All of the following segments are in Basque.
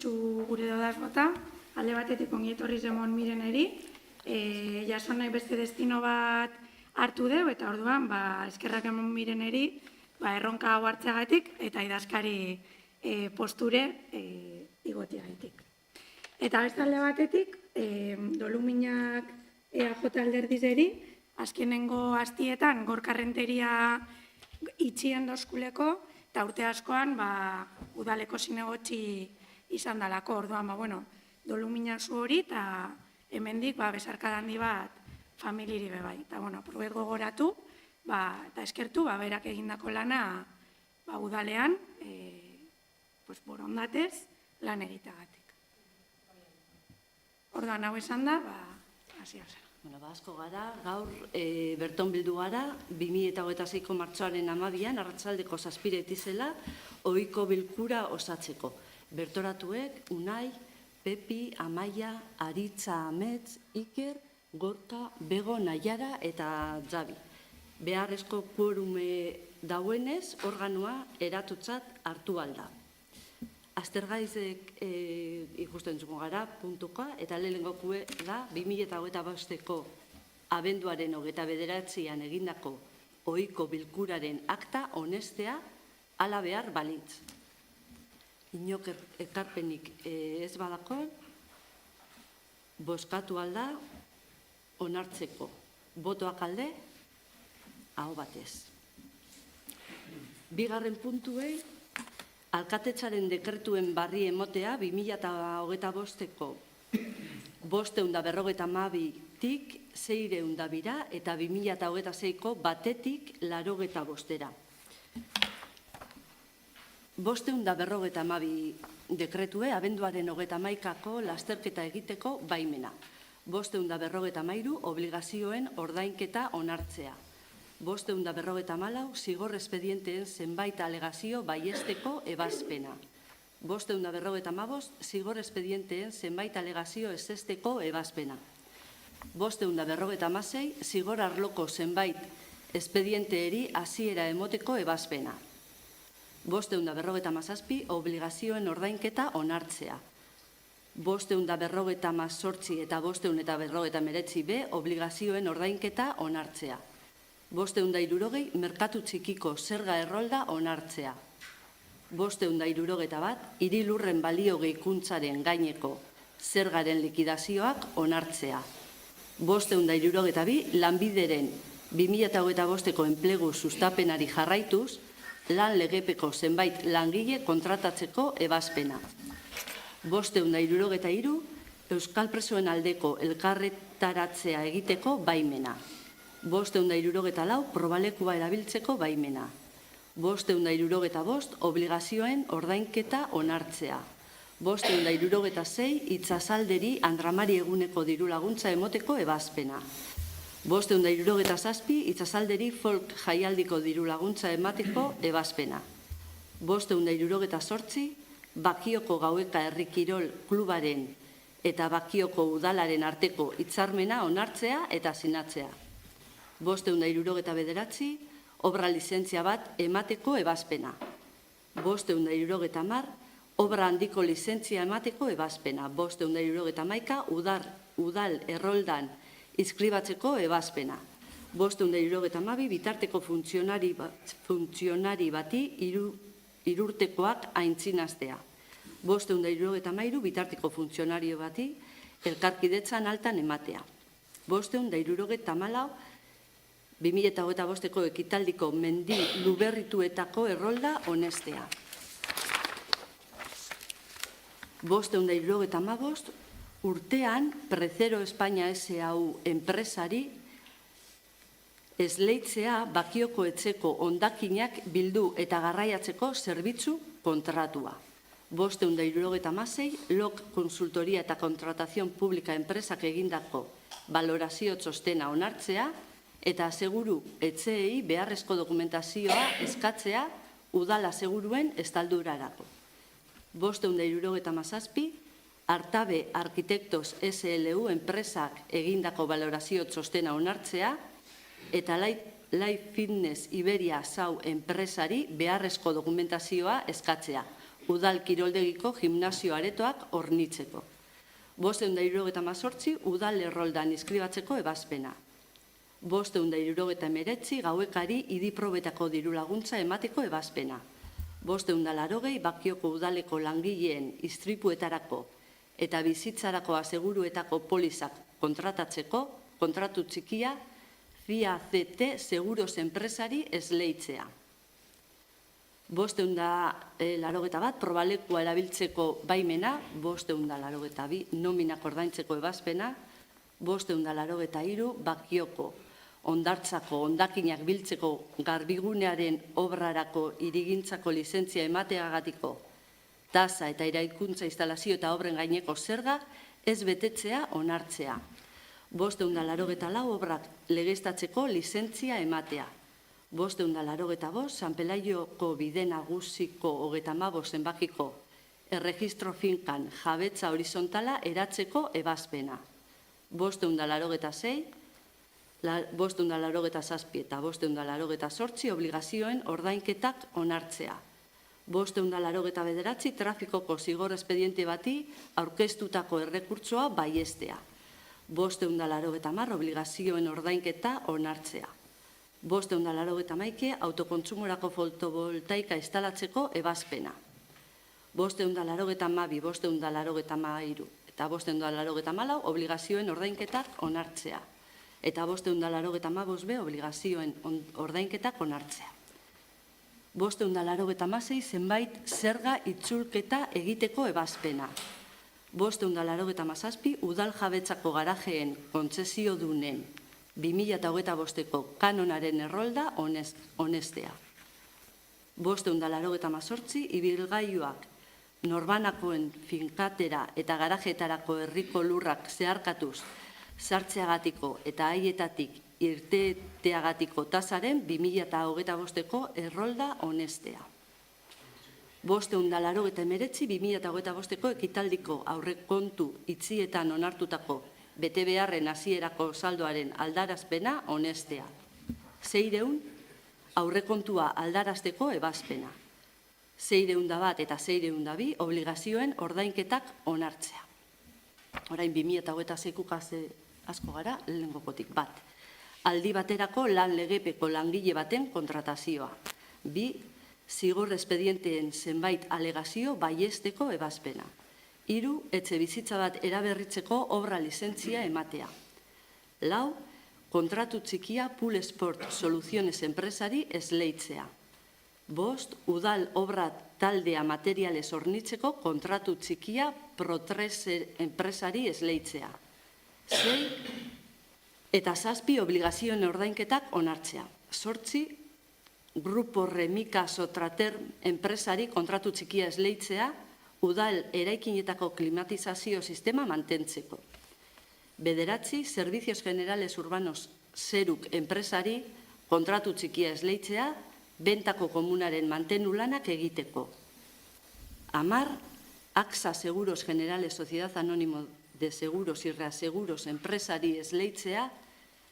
postu gure dodaz bota, alde batetik ongietorri zemon Mireneri, jason nahi beste destino bat hartu deu, eta orduan, eskerrak emon Mireneri, erronka hau hartzeagatik, eta idazkari posture igotiagaitik. Eta beste alde batetik, Doluminak EAJ alderdizeri, azkenengo hastietan gorkarrenteria itxien doskuleko, eta urte askoan udaleko zinegotzi izan dalako. Orduan, Doluminak zu hori, eta hemendik besarkada handi bat familiri bebai. Eta, probet gogoratu, eta eskertu, berak egindako lana udalean, borondatez lan egiteagatik. Orduan, hau esan da, hasi hau zen. Asko gara, gaur berton bildu gara, 2026ko martxoaren 12an, arratsaldeko 7 etizela, ohiko bilkura osatzeko. Bertoratuek, Unai, Pepi, Amaia, Aritza, Amets, Iker, Gorka, Bego, Naiara eta Javi. Beharrezko quorume dauenez, organoa eratutzat hartu alda. Aztergaizek ikusten zuko gara, puntuka, eta lehenengokue da 2025ko abenduaren 29an egindako ohiko bilkuraren akta honestea hala behar balitz. Inok ekarpenik ez badako, bozkatu alda onartzeko. Botoak alde, aho batez. Bigarren puntuei, alkatetzaren dekretuen barri emotea 2025ko 552tik 600 eta 2026ko 1tik 85. 552 dekretue abenduaren 31ko lasterketa egiteko baimena. 553 obligazioen ordainketa onartzea. 554 zigor espedienteen zenbait alegazio baiesteko ebazpena. 555 zigor espedienteen zenbait alegazio ezesteko ebazpena. 556 zigor arloko zenbait espedienteeri hasiera emoteko ebazpena. 557 obligazioen ordainketa onartzea. 558 eta 559b obligazioen ordainketa onartzea. 560 merkatu txikiko zerga errolda onartzea. 561 hiri lurren balio gehikuntzaren gaineko zergaren likidazioak onartzea. 562 lanbideren 2025ko enplegu sustapenari jarraituz, lan legepeko zenbait langile kontratatzeko ebazpena. 563 euskal presoen aldeko elkarretaratzea egiteko baimena. 564 probalekua erabiltzeko baimena. 565 obligazioen ordainketa onartzea. 566 itzazalderi Andramari eguneko diru laguntza emoteko ebazpena. 567 itzazalderi folk jaialdiko diru laguntza emateko ebazpena. 568 Bakioko Gaueka Herri Kirol Klubaren eta Bakioko Udalaren arteko hitzarmena onartzea eta sinatzea. 569 obra lizentzia bat emateko ebazpena. 570 obra handiko lizentzia emateko ebazpena. 571 udal erroldan izkribatzeko ebazpena. 572 bitarteko funtzionari bati irurtekoak aintzinaztea. 573 bitarteko funtzionario bati elkarkidetzan altan ematea. 574 2025ko ekitaldiko mendi luberrituetako errolda honestea. 575 urtean Precero Espainia S.A.U. enpresari esleitzea Bakioko etxeko hondakinak bildu eta garraiatzeko zerbitzu kontratua. 576 LOC Konsultoria eta Kontratazion Publika enpresak egindako balorazio txostena onartzea eta seguru etxeei beharrezko dokumentazioa eskatzea udala seguruen estaldurarako. 577 Artabe Arkitektos SLU enpresak egindako balorazio txostena onartzea eta Life Fitness Iberia Sau enpresari beharrezko dokumentazioa eskatzea. udal kiroldegiko gimnasio aretoak hornitzeko. 578 udal erroldan inskribatzeko ebazpena. 579 gauekari idiprobetako diru laguntza emateko ebazpena. 580 Bakioko udaleko langileen istripuetarako eta bizitzarako aseguruetako polizak kontratatzeko kontratu txikia FIACT Seguros enpresari esleitzea. 581 probalekua erabiltzeko baimena, 582 nominak ordaintzeko ebazpena, 583 Bakioko hondartzako hondakinak biltzeko garbigunearen obrarako hirigintzako lizentzia emateagatiko tasa eta eraikuntza instalazio eta obren gaineko zerga ez betetzea onartzea. 584 obrak legeztatzeko lizentzia ematea. 585 San Pelaioko bide nagusiko 35 zenbakiko erregistro finkan jabetza horizontala eratzeko ebazpena. 586 587 eta 588 obligazioen ordainketak onartzea. 589 trafikoko zigor espediente bati aurkeztutako errekurtsoa baiestea. 590 obligazioen ordainketa onartzea. 591 autokontsumorako fotovoltaika instalatzeko ebazpena. 592, 593 eta 594 obligazioen ordainketak onartzea. Eta 595 obligazioen ordainketak onartzea. 596 zenbait zerga itzulketa egiteko ebazpena. 597 udal jabetzako garajeen kontzesio dunen 2025ko kanonaren errolda onestea. 598 ibilgailuak norbanakoen finkatera eta garajeetarako herriko lurrak zeharkatuz sartzeagatiko eta haietatik irteteagatiko tasaren 2025ko errolda onestea. 589 2025ko ekitaldiko aurrekontu itzietan onartutako bete beharren hasierako saldoaren aldarazpena onestea. 600 aurrekontua aldarazteko ebazpena. 601 eta 602 obligazioen ordainketak onartzea. Orain 2026ko asko gara, lehengokotik bat. Aldi baterako lan legepeko langile baten kontratazioa. 2. Zigor espedienteen zenbait alegazio baiesteko ebazpena. 3. Etxe bizitza bat eraberritzeko obra lizentzia ematea. 4. Kontratu txikia Pool Sport Soluciones enpresari esleitzea. 5. Udal obra taldea materiales hornitzeko kontratu txikia Pro3 enpresari esleitzea. 6. Eta 7. Obligazioen ordainketak onartzea. 8. Grupo Remika Sotrater enpresari kontratu txikia esleitzea udal eraikinetako klimatizazio sistema mantentzeko. 9. Servicios Generales Urbanos Zeruk enpresari kontratu txikia esleitzea bentako komunaren mantenulanak egiteko. 10. AXA Seguros Generales Sociedad Anónimo de Seguros y Reaseguros enpresari esleitzea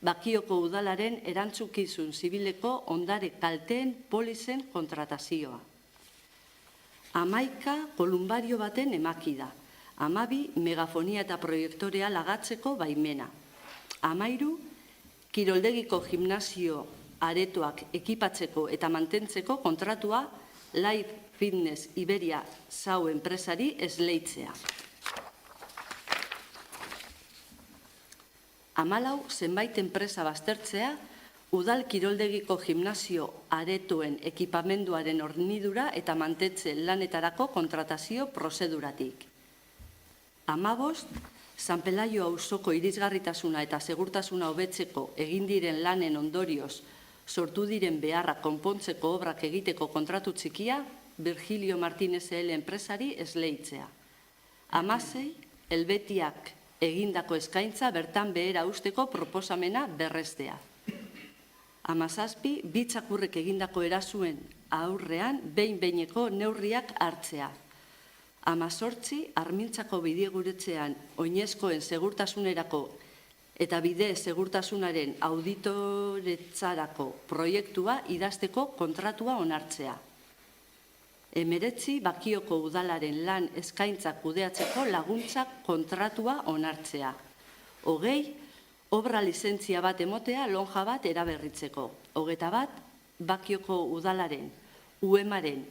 Bakioko udalaren erantzukizun zibileko ondare kalteen polizen kontratazioa. 11. Kolumbario baten emakida. 12. Megafonia eta proiektorea lagatzeko baimena. 13. Kiroldegiko gimnasio aretoak ekipatzeko eta mantentzeko kontratua Life Fitness Iberia Sau enpresari esleitzea. 14. Zenbait enpresa baztertzea udal kiroldegiko gimnasio aretoen ekipamenduaren hornidura eta mantetze lanetarako kontratazio prozeduratik. 15. San Pelaio auzoko irisgarritasuna eta segurtasuna hobetzeko egin diren lanen ondorioz sortu diren beharra konpontzeko obrak egiteko kontratu txikia Virgilio Martínez L. enpresari esleitzea. 16. Helbetiak egindako eskaintza bertan behera usteko proposamena berrestea. 17. Bi txakurrek egindako erasuen aurrean behin-behineko neurriak hartzea. 18. Armintzako bideguretzean oinezkoen segurtasunerako eta bide segurtasunaren auditoretzarako proiektua idazteko kontratua onartzea. 19 Bakioko udalaren lan eskaintzak kudeatzeko laguntzak kontratua onartzea. 20 obra lizentzia bat emotea lonja bat eraberritzeko. 21 Bakioko udalaren, UEMaren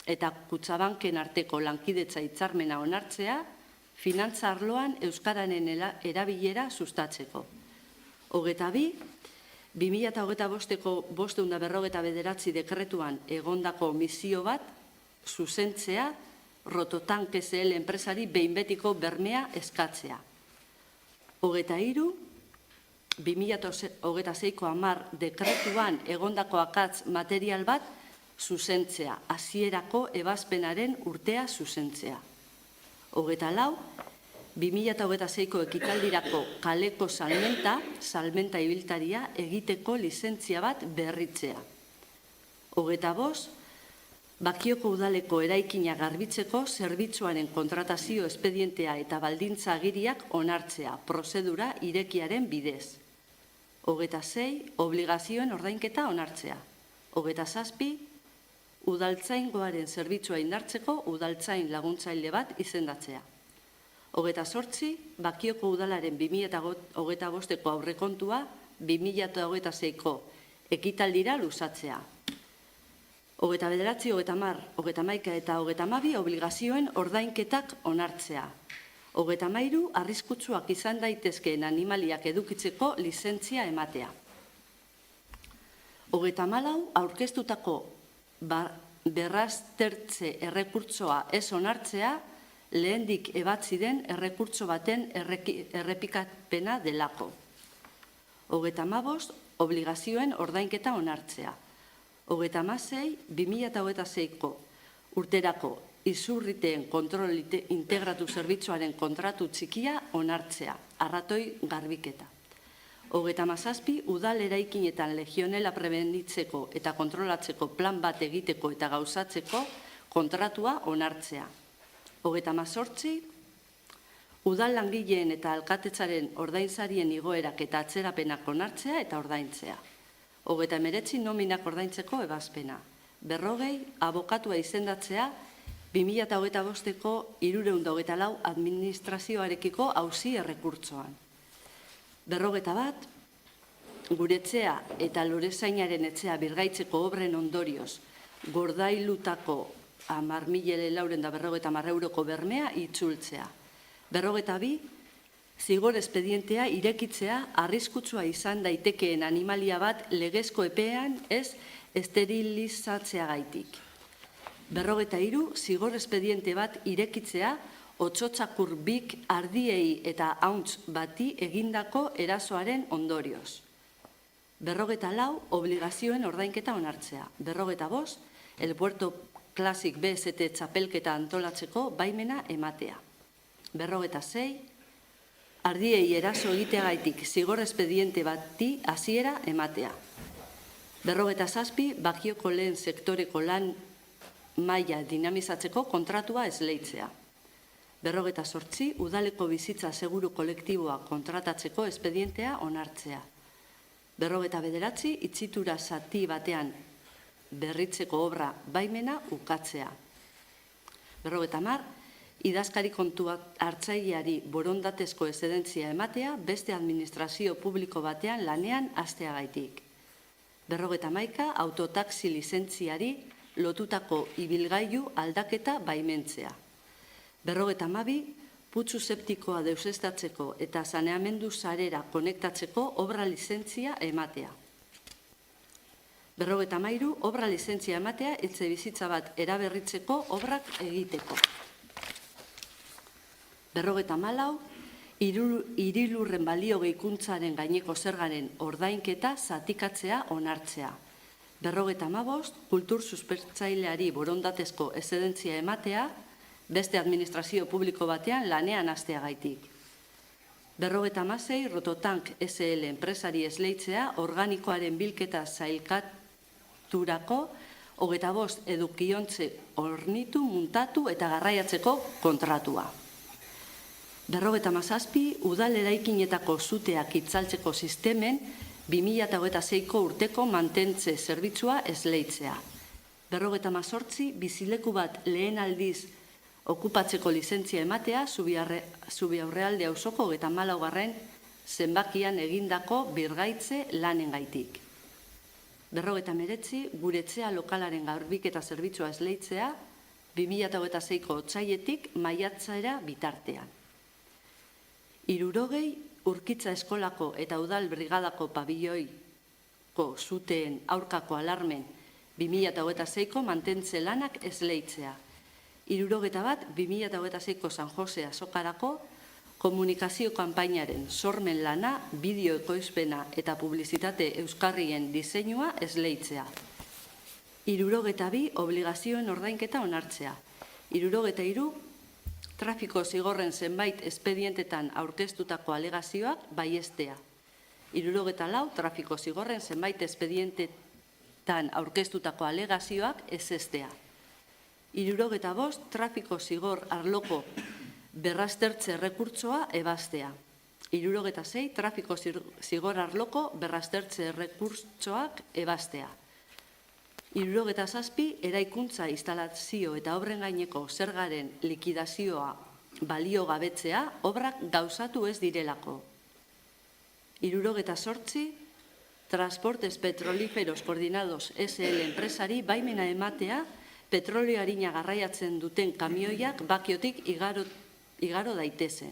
eta Kutxabanken arteko lankidetza hitzarmena onartzea, finantza arloan euskararen erabilera sustatzeko. 22 2025ko 549 dekretuan egondako misio bat zuzentzea Rototank SL enpresari behin betiko bermea eskatzea. 23 2026ko 10 dekretuan egondako akats material bat zuzentzea, hasierako ebazpenaren urtea zuzentzea. 24 2026ko ekitaldirako kaleko salmenta ibiltaria egiteko lizentzia bat berritzea. 25 Bakioko udaleko eraikina garbitzeko zerbitzuaren kontratazio espedientea eta baldintza agiriak onartzea, prozedura irekiaren bidez. 26 obligazioen ordainketa onartzea. 27 udaltzaingoaren zerbitzua indartzeko udaltzain laguntzaile bat izendatzea. 28 Bakioko udalaren 2025ko aurrekontua 2026ko ekitaldira luzatzea. 29, 30, 31 eta 32 obligazioen ordainketak onartzea. 33 arriskutsuak izan daitezkeen animaliak edukitzeko lizentzia ematea. 34 aurkeztutako berraztertze errekurtsoa ez onartzea lehendik ebatzi den errekurtso baten errepikapena delako. 35 obligazioen ordainketa onartzea. 36 2026ko urterako izurriteen kontrol integratu zerbitzuaren kontratu txikia onartzea, arratoi garbiketa. 37 udal eraikinetan legionela prebenitzeko eta kontrolatzeko plan bat egiteko eta gauzatzeko kontratua onartzea. 38 udal langileen eta alkatetzaren ordainsarien igoerak eta atzerapenak onartzea eta ordaintzea. 39 nominak ordaintzeko ebazpena. 40 abokatua izendatzea 2025ko 324 administrazioarekiko auzi errekurtsoan. 41 guretzea eta Lorezainaren etxea birgaitzeko obren ondorioz gordailutako 10.450 euroko bermea itzultzea. 42 zigor espedientea irekitzea arriskutsua izan daitekeen animalia bat legezko epean ez esterilizatzeagaitik. 43 zigor espediente bat irekitzea otsotzakur bik ardiei eta hauntz bati egindako erasoaren ondorioz. 44 obligazioen ordainketa onartzea. 45 El Puerto Classic BST txapelketa antolatzeko baimena ematea. 46 ardiei eraso egiteagaitik zigor espediente bati hasiera ematea. 47 Bakioko lehen sektoreko lan maila dinamizatzeko kontratua esleitzea. 48 udaleko bizitza seguru kolektiboa kontratatzeko espedientea onartzea. 49 itxitura zati batean berritzeko obra baimena ukatzea. 50 idazkari kontuak hartzaileari borondatezko eszedentzia ematea beste administrazio publiko batean lanean hasteagaitik. 51 autotaxi lizentziari lotutako ibilgailu aldaketa baimentzea. 52 putzu septikoa deusestatzeko eta saneamendu sarera konektatzeko obra lizentzia ematea. 53 obra lizentzia ematea etxebizitza bat eraberritzeko obrak egiteko. 54 hirilurren balio gehikuntzaren gaineko zergaren ordainketa zatikatzea onartzea. 55 kultur suspertzaileari borondatezko eszedentzia ematea beste administrazio publiko batean lanean hasteagaitik. 56 Rototank SL enpresari esleitzea organikoaren bilketa zailkaturako 25 edukiontze hornitu, muntatu eta garraiatzeko kontratua. 57 udal eraikinetako zuteak itzaltzeko sistemen 2026ko urteko mantentze zerbitzua esleitzea. 58 bizileku bat lehen aldiz okupatzeko lizentzia ematea Zubiaurrealde auzoko 34. zenbakian egindako birgaitze lanengaitik. 59 gure etxea lokalaren garbiketa zerbitzua esleitzea 2026ko otsailetik maiatzera bitartean. 60 Urkitza eskolako eta udal brigadako pabilloiko zuteen aurkako alarmen 2026ko mantentze lanak esleitzea. 61 2026ko San Jose azokarako komunikazio kanpainaren sormen lana, bideo ekoizpena eta publizitate euskarrien diseinua esleitzea. 62 obligazioen ordainketa onartzea. 63 trafiko zigorren zenbait espedientetan aurkeztutako alegazioak baiestea. 64 trafiko zigorren zenbait espedientetan aurkeztutako alegazioak ezestea. 65 trafiko zigor arloko berraztertze errekurtsoa ebaztea. 66 trafiko zigor arloko berraztertze errekurtsoak ebaztea. 67 eraikuntza instalazio eta obren gaineko zergaren likidazioa balio gabetzea obrak gauzatu ez direlako. 68 Transportes Petrolíferos Coordinados SL enpresari baimena ematea petrolio arina garraiatzen duten kamioiak bakiotik igaro daitezen.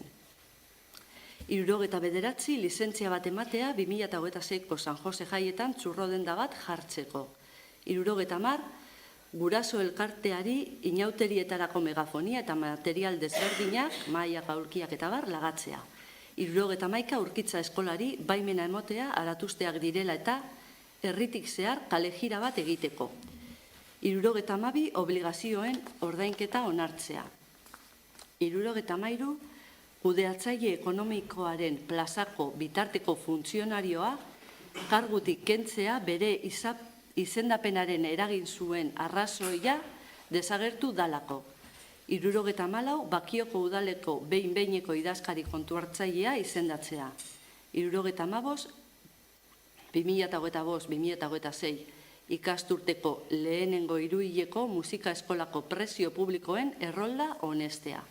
69 lizentzia bat ematea 2026ko San Jose jaietan txurrodenda bat jartzeko. 70 guraso elkarteari inauterietarako megafonia eta material desberdinak, mailak, aulkiak eta bar lagatzea. 71 Urkitza eskolari baimena emotea aratusteak direla eta herritik zehar kalejira bat egiteko. 72 obligazioen ordainketa onartzea. 73 kudeatzaile ekonomikoaren plazako bitarteko funtzionarioa kargutik kentzea bere izendapenaren eragin zuen arrazoia desagertu dalako. 74 Bakioko udaleko behin-behineko idazkari kontu hartzailea izendatzea. 75 2025-2026 ikasturteko lehenengo hiruhileko musika eskolako prezio publikoen errolda onestea.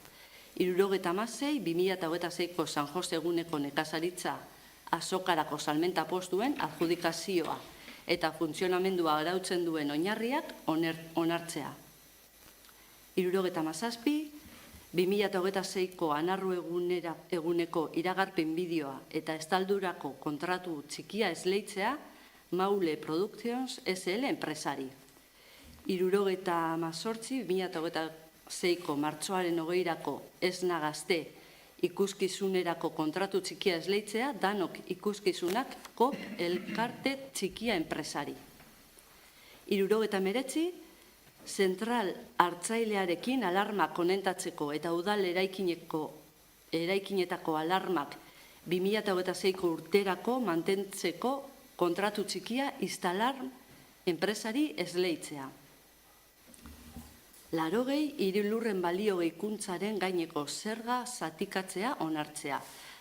76 2026ko San Jose eguneko nekazaritza azokarako salmenta postuen adjudikazioa eta funtzionamendua arautzen duen oinarriak onartzea. 77 2026ko anarru eguneko iragarpen bideoa eta estaldurako kontratu txikia esleitzea Maule Productions SL enpresari. 78 2026ko martxoaren 20irako Esna Gazte ikuskizunerako kontratu txikia esleitzea danok ikuskizunak KOP elkarte txikia enpresari. 79 zentral hartzailearekin alarmak konentatzeko eta udal eraikinetako alarmak 2026ko urterako mantentzeko kontratu txikia instalar enpresari esleitzea. 80 hiri-lurren balio gehikuntzaren gaineko zerga zatikatzea onartzea.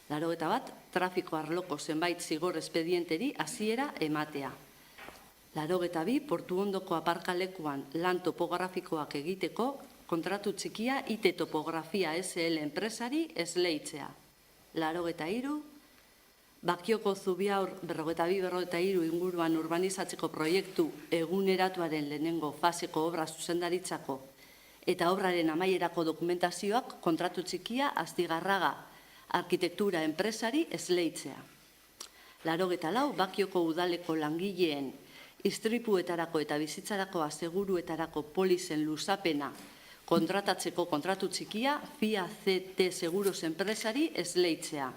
81 trafiko arloko zenbait zigor espedienteri hasiera ematea. 82 Portuondoko aparkalekuan lan topografikoak egiteko kontratu txikia IT Topografia SL enpresari esleitzea. 83 Bakioko Zubiaur 42-43 inguruan urbanizatzeko proiektu eguneratuaren lehenengo faseko obra zuzendaritzako eta obraren amaierako dokumentazioak kontratu txikia Astigarraga arkitektura enpresari esleitzea. 84 Bakioko udaleko langileen istripuetarako eta bizitzarako aseguruetarako polizen luzapena kontratatzeko kontratu txikia FIA CT Seguros enpresari esleitzea.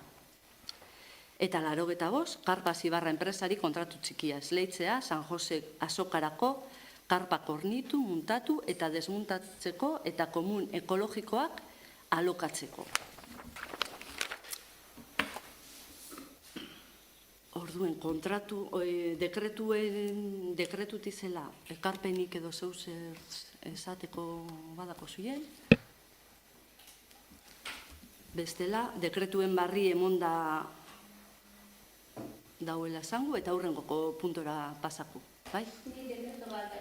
Eta 85 Karpa Zibarra enpresari kontratu txikia esleitzea San Jose azokarako karpa kornitu, muntatu eta desmuntatzeko eta komun ekologikoak alokatzeko. Orduen, dekretutizela ekarpenik edo zeuzer esateko badako zuien. Bestela, dekretuen barri emonda dauela esango eta hurrengoko puntora pasako. Bai? Ni dekretu bat,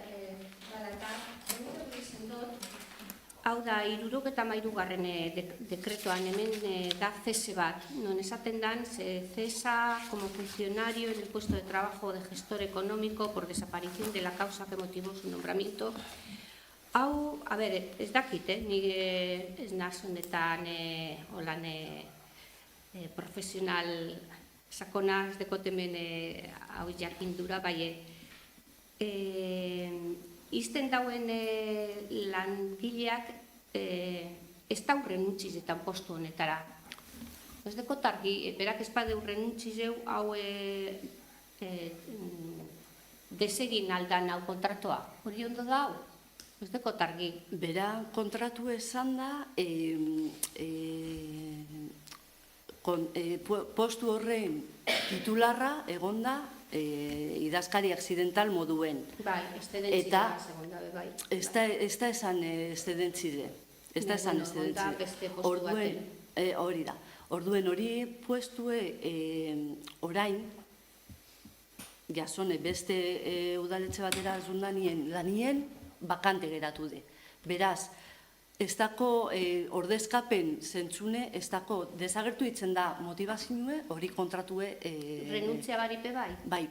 Hau da, 73. Dekretoan hemen da cese bat, non esaten dan, se cesa como funcionario en el puesto de trabajo de gestor económico por desaparición de la causa que motivó su nombramiento. Hau, a ber, ez dakit, nik ez naz honetan holan profesional sakona ez dekotemen hau jakindura, bai, izten dauen langileak ez da hurren utzizetan postu honetara. Ez dekot argi, berak ez bade hurren utzizeu hau desegin aldan hau kontratoa. Hori ondo da hau? Ez dekot argi. Bera kontratu esan da, postu horren titularra egonda idazkari accidental moduen. Bai, eszedentzia segonda, bai. Ez da esan eszedentzide. Ez da esan eszedentzide. Hori da. Orduen hori puestue orain, jasone beste udaletxe batera zundanien lanien bakante geratu de. Beraz, ez dako ordezkapen zentzune, ez dako desagertu itzen da motivazioe hori kontratue... Renuntzia baripe bai? Bai.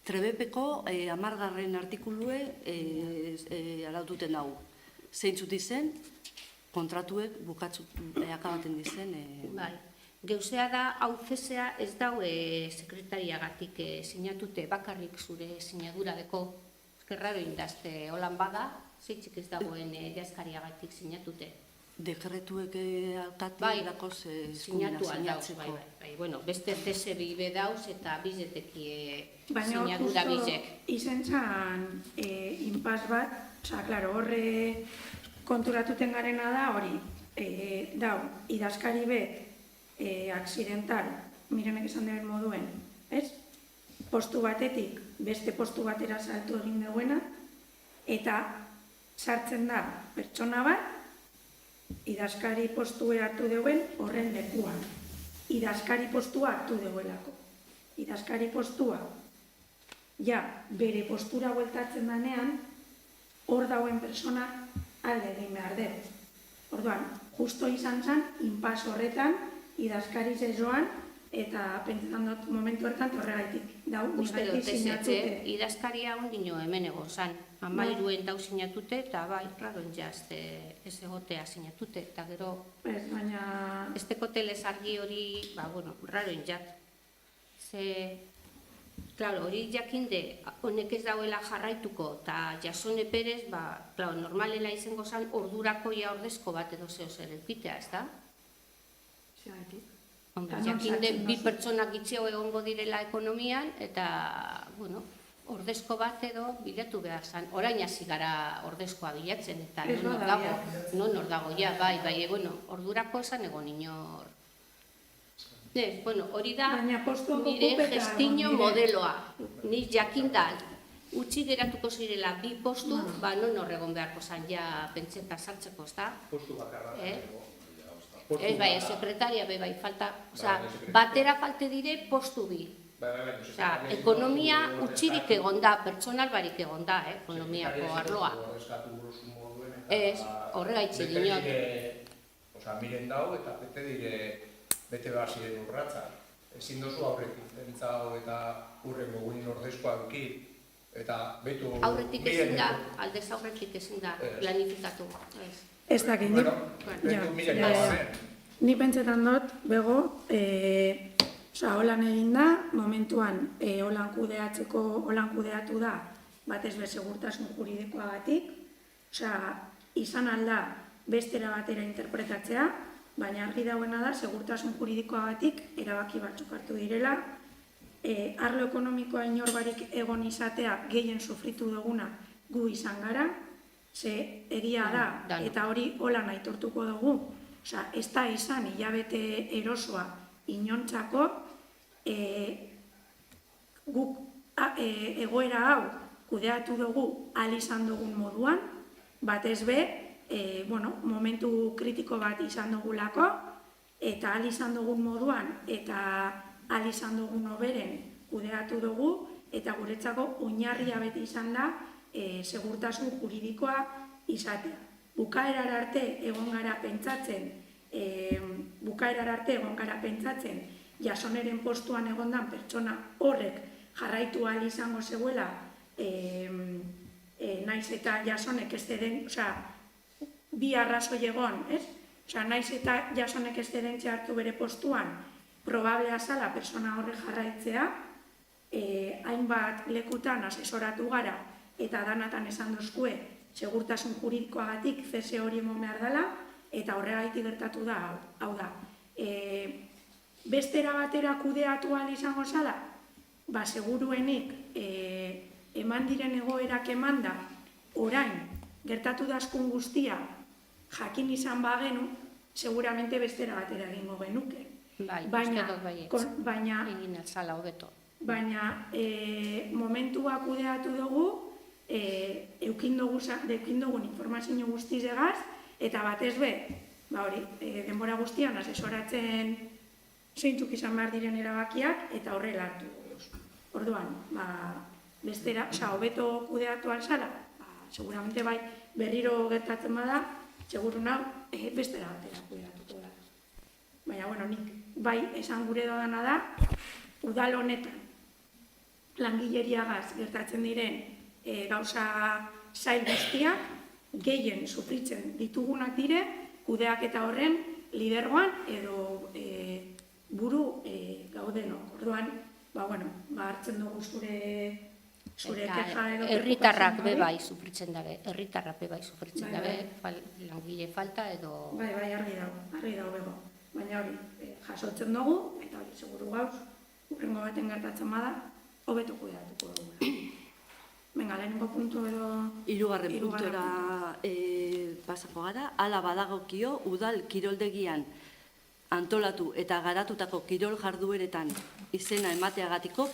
Trebepeko 10. artikulue araututen dago. Zeintzut izen, kontratuek akabaten dizen... Bai. Geuzea da, hau cesea ez daue sekretariagatik sinatute, bakarrik zure sinadura deko. Eskerraro indazte holan bada, zeitzik ez dagoen idazkariagatik sinatute. Dekretuek alkati dako sinatu aldatzeko. Bai, bueno, beste cese bibe dauz eta bizeteki sinadura bizek. Baina, izen zan inpaz bat, oza, klaro, horre konturatuten garena da hori, dau, idazkari bet, accidental, mirenek esan deben moduen, ez? Postu batetik, beste postu batera saltu egin duena, eta sartzen da pertsona bat, idazkari postue hartu duen horren lekuan. Idazkari postua hartu duelako. Idazkari postua, ja, bere postura bueltatzen danean, hor dauen persona alde egin behar dut. Orduan, justo izan zen, inpas horretan, idazkari zezoan, eta pentsetan dut momentu horretan horregaitik. Uste dut, idazkari hau dino hemen egon zan. Amairuen dau sinatute, eta bai, raro ez egotea sinatute, eta gero... Ez, baina... Ez dekotelez argi hori, bueno, raro entzat. Claro, hori jakinde, honek ez dauela jarraituko, eta Jasone Perez, normalela izango zan, ordurako ja ordezko bat edo zeo zer elpitea, ez da? Jakinde, bi pertsonak itxeo egongo direla ekonomian, eta, bueno, ordezko bat edo bilatu behar zan. Orain hasi gara ordezkoa bilatzen, eta non hor dago, ja, bai, bueno, ordurako esan egon inor. Bueno, hori da nire gestino modeloa. Ni jakinda, utzi geratuko zirela bi postu, non horregon beharko zan, ja, pentseta sartzeko, ez da? Postu bakarra. Ez bai, sekretaria bai, falta, batera falte dire postu bi. Ekonomia utxirik egonda, pertsonal barik egonda, ekonomiako arloa. Ez, horregaitze dinot. Miren dau eta bete behar ziren urratza. Ezin dozu aurretik, entzau eta urrengo guin ordezkoa duki. Aurretik ezin da, aldez aurretik ezin da, planifikatu. Ez dakit, ni pentsetan dut, bego, holan egin da, momentuan holan kudeatu da, batez be segurtasun juridikoagatik, izan alda bestera batera interpretatzea, baina argi dauena da, segurtasun juridikoagatik erabaki batzuk hartu direla, arlo ekonomikoa inor barik egon izatea gehien sufritu duguna gu izan gara, ze egia da, eta hori holan aitortuko dugu, ez da izan hilabete erosoa inontzako, guk egoera hau kudeatu dugu ahal izan dugun moduan, batez be, momentu kritiko bat izan dugulako, eta ahal izan dugun moduan, eta ahal izan dugun oberen kudeatu dugu, eta guretzako oinarria beti izan da segurtasun juridikoa izatea. bukaerar arte egon gara pentsatzen, jasoneren postuan egondan pertsona horrek jarraitu ahal izango zeuela, naiz eta jasonek ez den, bi arrazoi egon, ez? Naiz eta jasonek ez den hartu bere postuan, probablea zala persona horrek jarraitzea, hainbat lekutan asesoratu gara eta danatan esan dozkue segurtasun juridikoagatik cese hori emon behar dela, eta horregaitik gertatu da, hau da. Bestera batera kudeatu ahal izango zala, seguruenik eman diren egoerak emanda, orain gertatu dazkun guztia jakin izan bagenu, seguramente bestera batera egingo genuke. Baina, egin altzala hobeto. Baina, momentua kudeatu dugu, eukin dugun informazio guztizegaz, eta batez be, denbora guztian asesoratzen zeintzuk izan behar diren erabakiak, eta horrela hartu dugu. Orduan, bestera, hobeto kudeatu alzala, seguramente bai berriro gertatzen bada, seguru nau, bestera batera kudeatuko da. Baina, nik bai esan gure dodana da, udal honetan, langileriagaz gertatzen diren gauza zail guztiak, gehien sufritzen ditugunak dire, kudeak eta horren lidergoan edo buru gaudenok. Orduan, hartzen dugu zure keja edo... Herritarrak bebai sufritzen dabe, langile falta edo... Bai, argi dago bego. Baina hori, jasotzen dugu, eta hori, seguru gauz, urrengo baten gertatzen bada, hobeto kudeatuko dugu. Venga, lehenengo puntu edo... Hirugarren puntura pasako gara, hala badagokio udal kiroldegian antolatu eta garatutako kirol jardueretan izena emateagatiko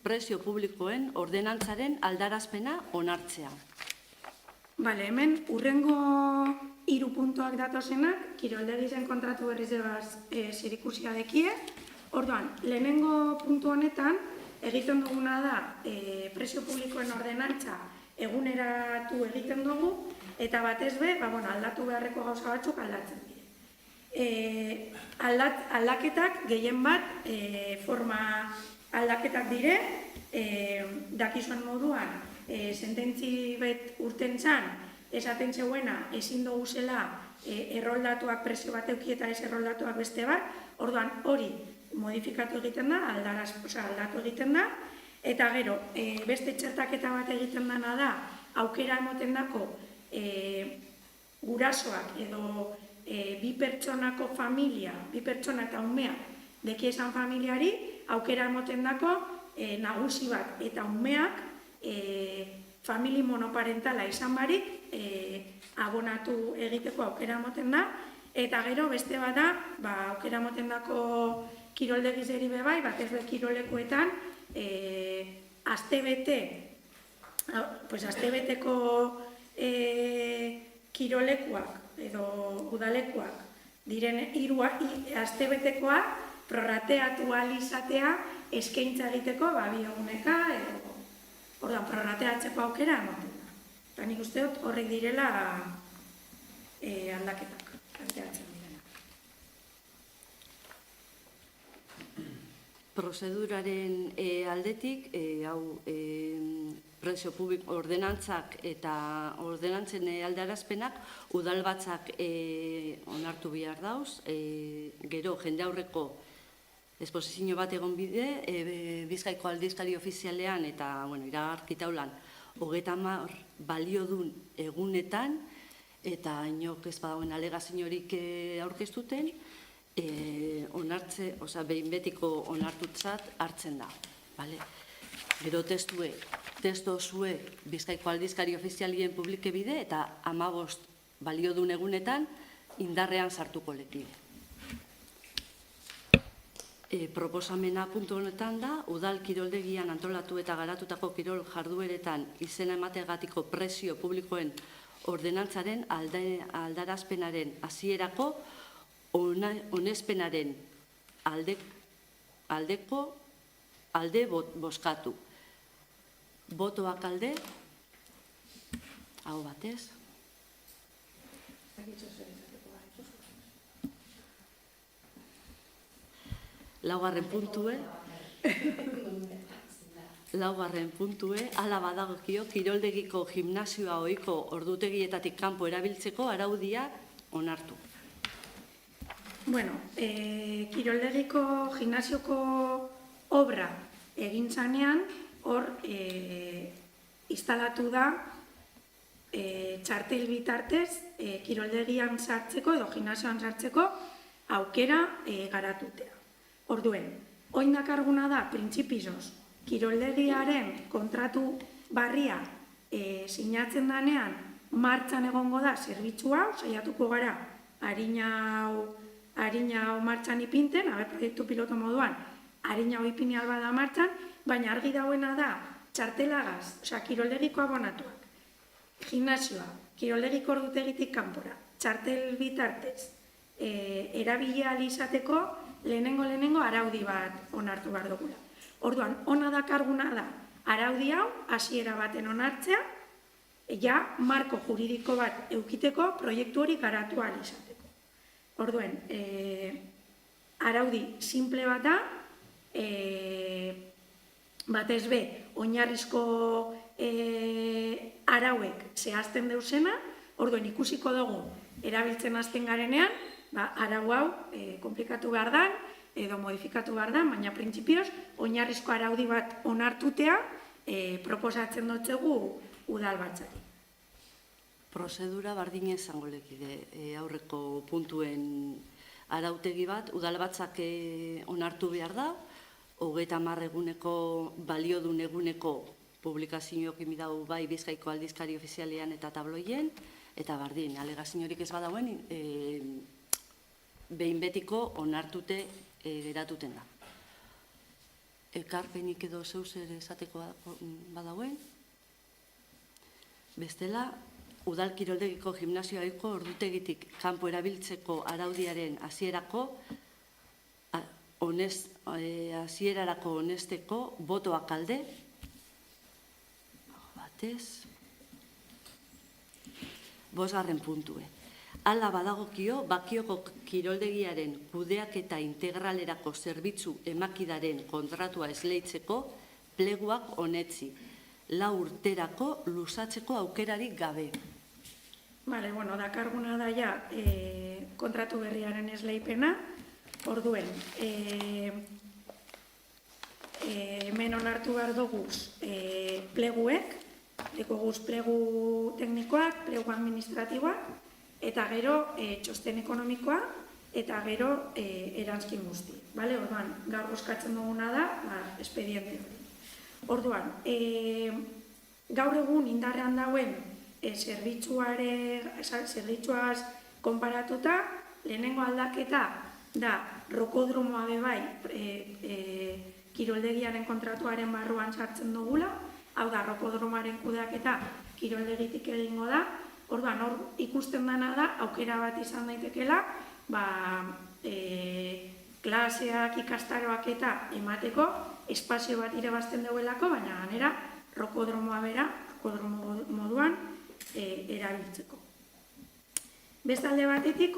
prezio publikoen ordenantzaren aldarazpena onartzea. Bale, hemen urrengo 3 puntuak datozenak, kiroldegizen kontratu berriz ebaz zerikusia dekie. Orduan, lehenengo puntu honetan, egiten duguna da prezio publikoen ordenantza eguneratu egiten dugu, eta batez be, aldatu beharreko gauza batzuk aldatzen dira. Aldaketak gehien bat forma aldaketak dire, dakizuen moduan, sententzi bet urten txan, esaten zeuena ezin dugu zela erroldatuak prezio bat euki eta ez erroldatuak beste bat, orduan hori modifikatu egiten da, aldatu egiten da, eta gero, beste txertaketa bat egiten dana da, aukera emoten dako gurasoak edo bi pertsonako familia, bi pertsona eta umea deki esan familiari, aukera emoten dako nagusi bat eta umeak famili monoparentala izan barik abonatu egiteko aukera emoten da, eta gero beste bat da, aukera emoten dako kiroldegizeri bebai, batez be kirolekuetan astebeteko kirolekuak edo udalekuak diren astebetekoa prorrateatu ahal izatea eskaintza egiteko bi eguneka edo orduan prorrateatzeko aukera ematen da. Eta nik uste dut horrek direla aldaketak planteatzen direla. Prozeduraren aldetik, prezio publiko ordenantzak eta ordenantzen aldarazpenak udalbatzak onartu behar dauz, gero jende aurreko esposizio bat egon bide, Bizkaiko aldizkari ofizialean eta iragarkitaulan 30 baliodun egunetan, eta inok ez badagoen alegaziorik aurkeztuten, behin betiko onartutzat hartzen da. Gero testu zue Bizkaiko aldizkari ofizialien publike bide eta 15 baliodun egunetan indarrean sartuko lekide. Proposamena puntu honetan da, udal kiroldegian antolatu eta garatutako kirol jardueretan izena emategatiko prezio publikoen ordenantzaren aldarazpenaren hasierako onespenaren alde bozkatu. Botoak alde, hau batez, Laugarren puntue, hala badagokio kiroldegiko gimnasioa ohiko ordutegietatik kanpo erabiltzeko araudia onartu. Bueno, kiroldegiko gimnasioko obra egin zanean, hor instalatu da txartel bitartez kiroldegian sartzeko edo gimnasioan sartzeko aukera garatutea. Orduen, oin dakarguna da, printzipioz, kiroldegiaren kontratu barria sinatzen danean martxan egongo da zerbitzua, saiatuko gara harina hau martxan ipinten, proiektu piloto moduan, harina hau ipini alba da martxan, baina argi dauena da, txartelagaz, kiroldegiko abonatuak, gimnasioa, kiroldegiko ordutegitik kanpora, txartel bitartez, erabilia izateko lehenengo araudi bat onartu behar dugula. Orduan, ona dakarguna da, araudi hau hasiera baten onartzea, ja marko juridiko bat eukiteko proiektu hori garatu ahal izateko. Orduen, araudi simple bat da, batez be, oinarrizko arauek zehazten deuzena, orduen ikusiko dugu erabiltzen hasten garenean, arau hau komplikatu behar da, edo modifikatu behar da, baina printzipioz, oinarrizko araudi bat onartutea proposatzen dutzegu udalbatzari. Prozedura bardine izango lekide aurreko puntuen arautegi bat, udalbatzak onartu behar da, 30 eguneko baliodun eguneko publikazioak imidau bai Bizkaiko aldizkari ofizialean eta tabloien, eta bardin, alegaziorik ez badauen, behin betiko onartute geratuten da. Ekarpenik edo zeuzer esateko badauen. Bestela, udal kiroldegiko gimnasioaiko ordutegitik kanpo erabiltzeko araudiaren hasierarako honesteko botoak alde. Batez. 5. puntue. Hala badagokio, Bakioko kiroldegiaren kudeaketa integralerako zerbitzu emakidaren kontratua esleitzeko pleguak onetzi, 4 urterako luzatzeko aukerarik gabe. Dakarguna da ja kontratu berriaren esleipena, orduen, hemen onartu behar duguz pleguek, dekoguz plegu teknikoak, plegu administratiboak, eta gero txosten ekonomikoa, eta gero eranskin guzti. Orduan, gaur boskatzen duguna da, espediente hori. Orduan, gaur egun indarrean dauen zerbitzuaz konparatuta, lehenengo aldaketa da rokodromoa bebai kiroldegiaren kontratuaren barruan sartzen dugula, hau da, rokodromoaren kudeaketa kiroldegitik egingo da. Orduan, hor ikusten dana da, aukera bat izan daitekela, klaseak, ikastaroak eta emateko espazio bat irabazten duelako, baina ganera rokodromoa bera, rokodromo moduan erabiltzeko. Bestalde batetik,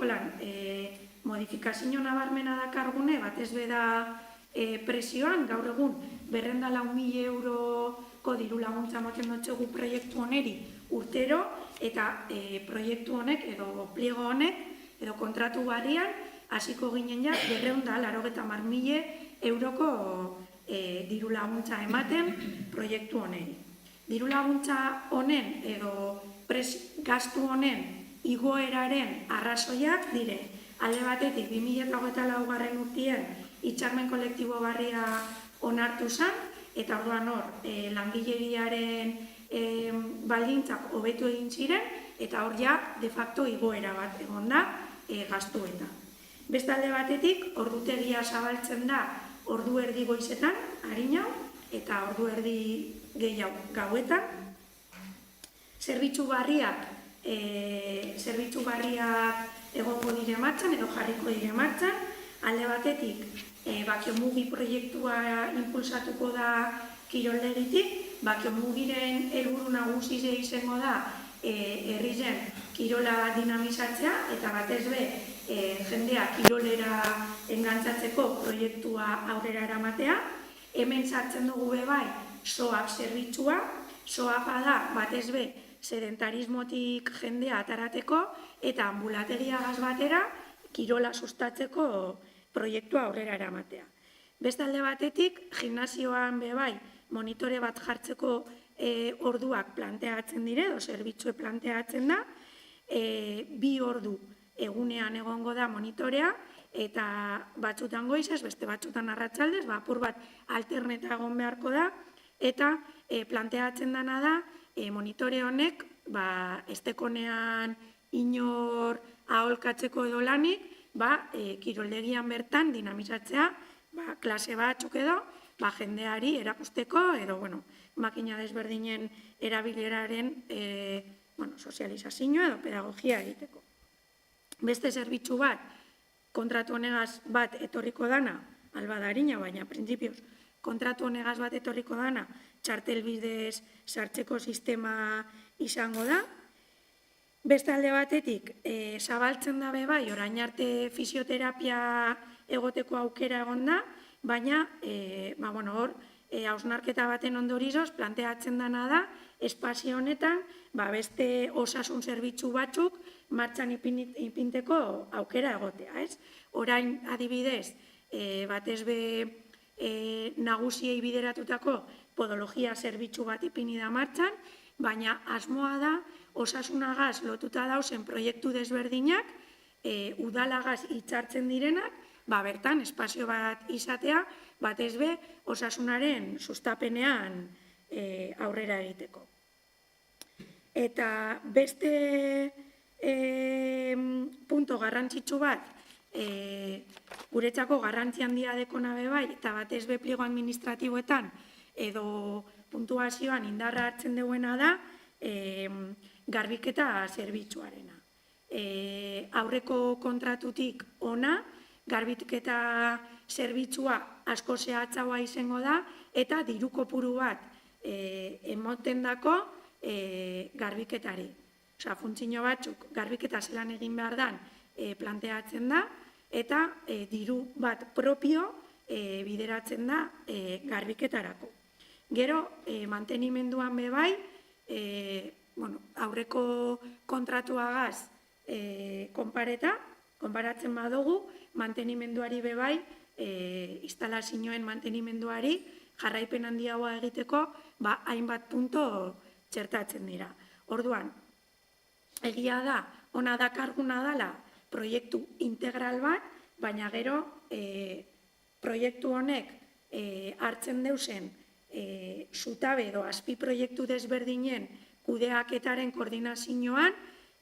modifikazio nabarmena dakargune, batez beda presioan, gaur egun 204.000 euroko diru laguntza moten dutxegu proiektu oneri urtero, eta proiektu honek edo pliego honek edo kontratu barrian hasiko ginen ja 280.000 euroko diru laguntza ematen proiektu honeri. Diru laguntza honen edo gastu honen igoeraren arrazoiak dire, alde batetik 2024 urtien hitzarmen kolektibo barria onartu zen, eta orduan hor langileriaren baldintzak hobetu egin ziren, eta hor ja de facto igoera bat egon da gastuetan. Bestalde batetik, ordutegia zabaltzen da ordu erdi goizetan, harina, eta ordu erdi gehiago gauetan. Zerbitzu barriak egongo dire martxan, edo jarriko dire martxan, alde batetik, bakiomugi proiektua impulsatuko da kiroldegitik, bakiomugiren helburu nagusi izango da herrizen kirola dinamizatzea eta batez be jendea kirolera engantzatzeko proiektua aurrera eramatea. Hemen sartzen dugu bai SOAP zerbitzua. SOAPa da batez be sedentarismotik jendea atarateko eta ambulategiagaz batera kirola sustatzeko proiektua aurrera eramatea. Beste alde batetik, gimnasioan bai monitore bat jartzeko orduak planteatzen dire, edo zerbitzue planteatzen da, 2 ordu egunean egongo da monitorea, eta batzutan goizez, beste batzutan arratsaldez, apur bat alterneta egon beharko da, eta planteatzen dana da, monitore honek, estekonean inor aholkatzeko edo lanik, kiroldegian bertan dinamizatzea, klase batzuk edo, jendeari erakusteko, edo, makina desberdinen erabileraren sozializazio edo pedagogia egiteko. Beste zerbitzu bat, kontratu honegaz bat etorriko dana, albadarina, baina printzipioz, kontratu honegaz bat etorriko dana, txartel bidez sartzeko sistema izango da. Beste alde batetik, zabaltzen da bai, orain arte fisioterapia egoteko aukera egon da, baina, hor, hausnarketa baten ondorioz, planteatzen dana da, espazio honetan, beste osasun zerbitzu batzuk martxan ipinteko aukera egotea, ez? Orain adibidez, batez be nagusiei bideratutako podologia zerbitzu bat ipini da martxan, baina asmoa da, osasunagaz lotuta dauzen proiektu desberdinak, udalagaz hitzartzen direnak, bertan espazio bat izatea, batez be osasunaren sustapenean aurrera egiteko. Eta beste punto garrantzitsu bat, guretzako garrantzi handia dekona bai, eta batez be pliego administratiboetan edo puntuazioan indarra hartzen duena da, garbiketa zerbitzuarena. Aurreko kontratutik ona, garbiketa zerbitzua asko zehatzagoa izango da, eta diru kopuru bat emoten dako garbiketari. Osa, funtzio batzuk garbiketa zelan egin behar dan planteatzen da, eta diru bat propio bideratzen da garbiketarako. Gero, mantenimenduan bai, aurreko kontratuagaz konparatzen badugu, mantenimenduari bai, instalazioen mantenimenduari jarraipen handiagoa egiteko, hainbat punto txertatzen dira. Orduan, egia da, ona dakarguna dela proiektu integral bat, baina gero proiektu honek hartzen deusen zutabe edo azpi proiektu desberdinen kudeaketaren koordinazioan,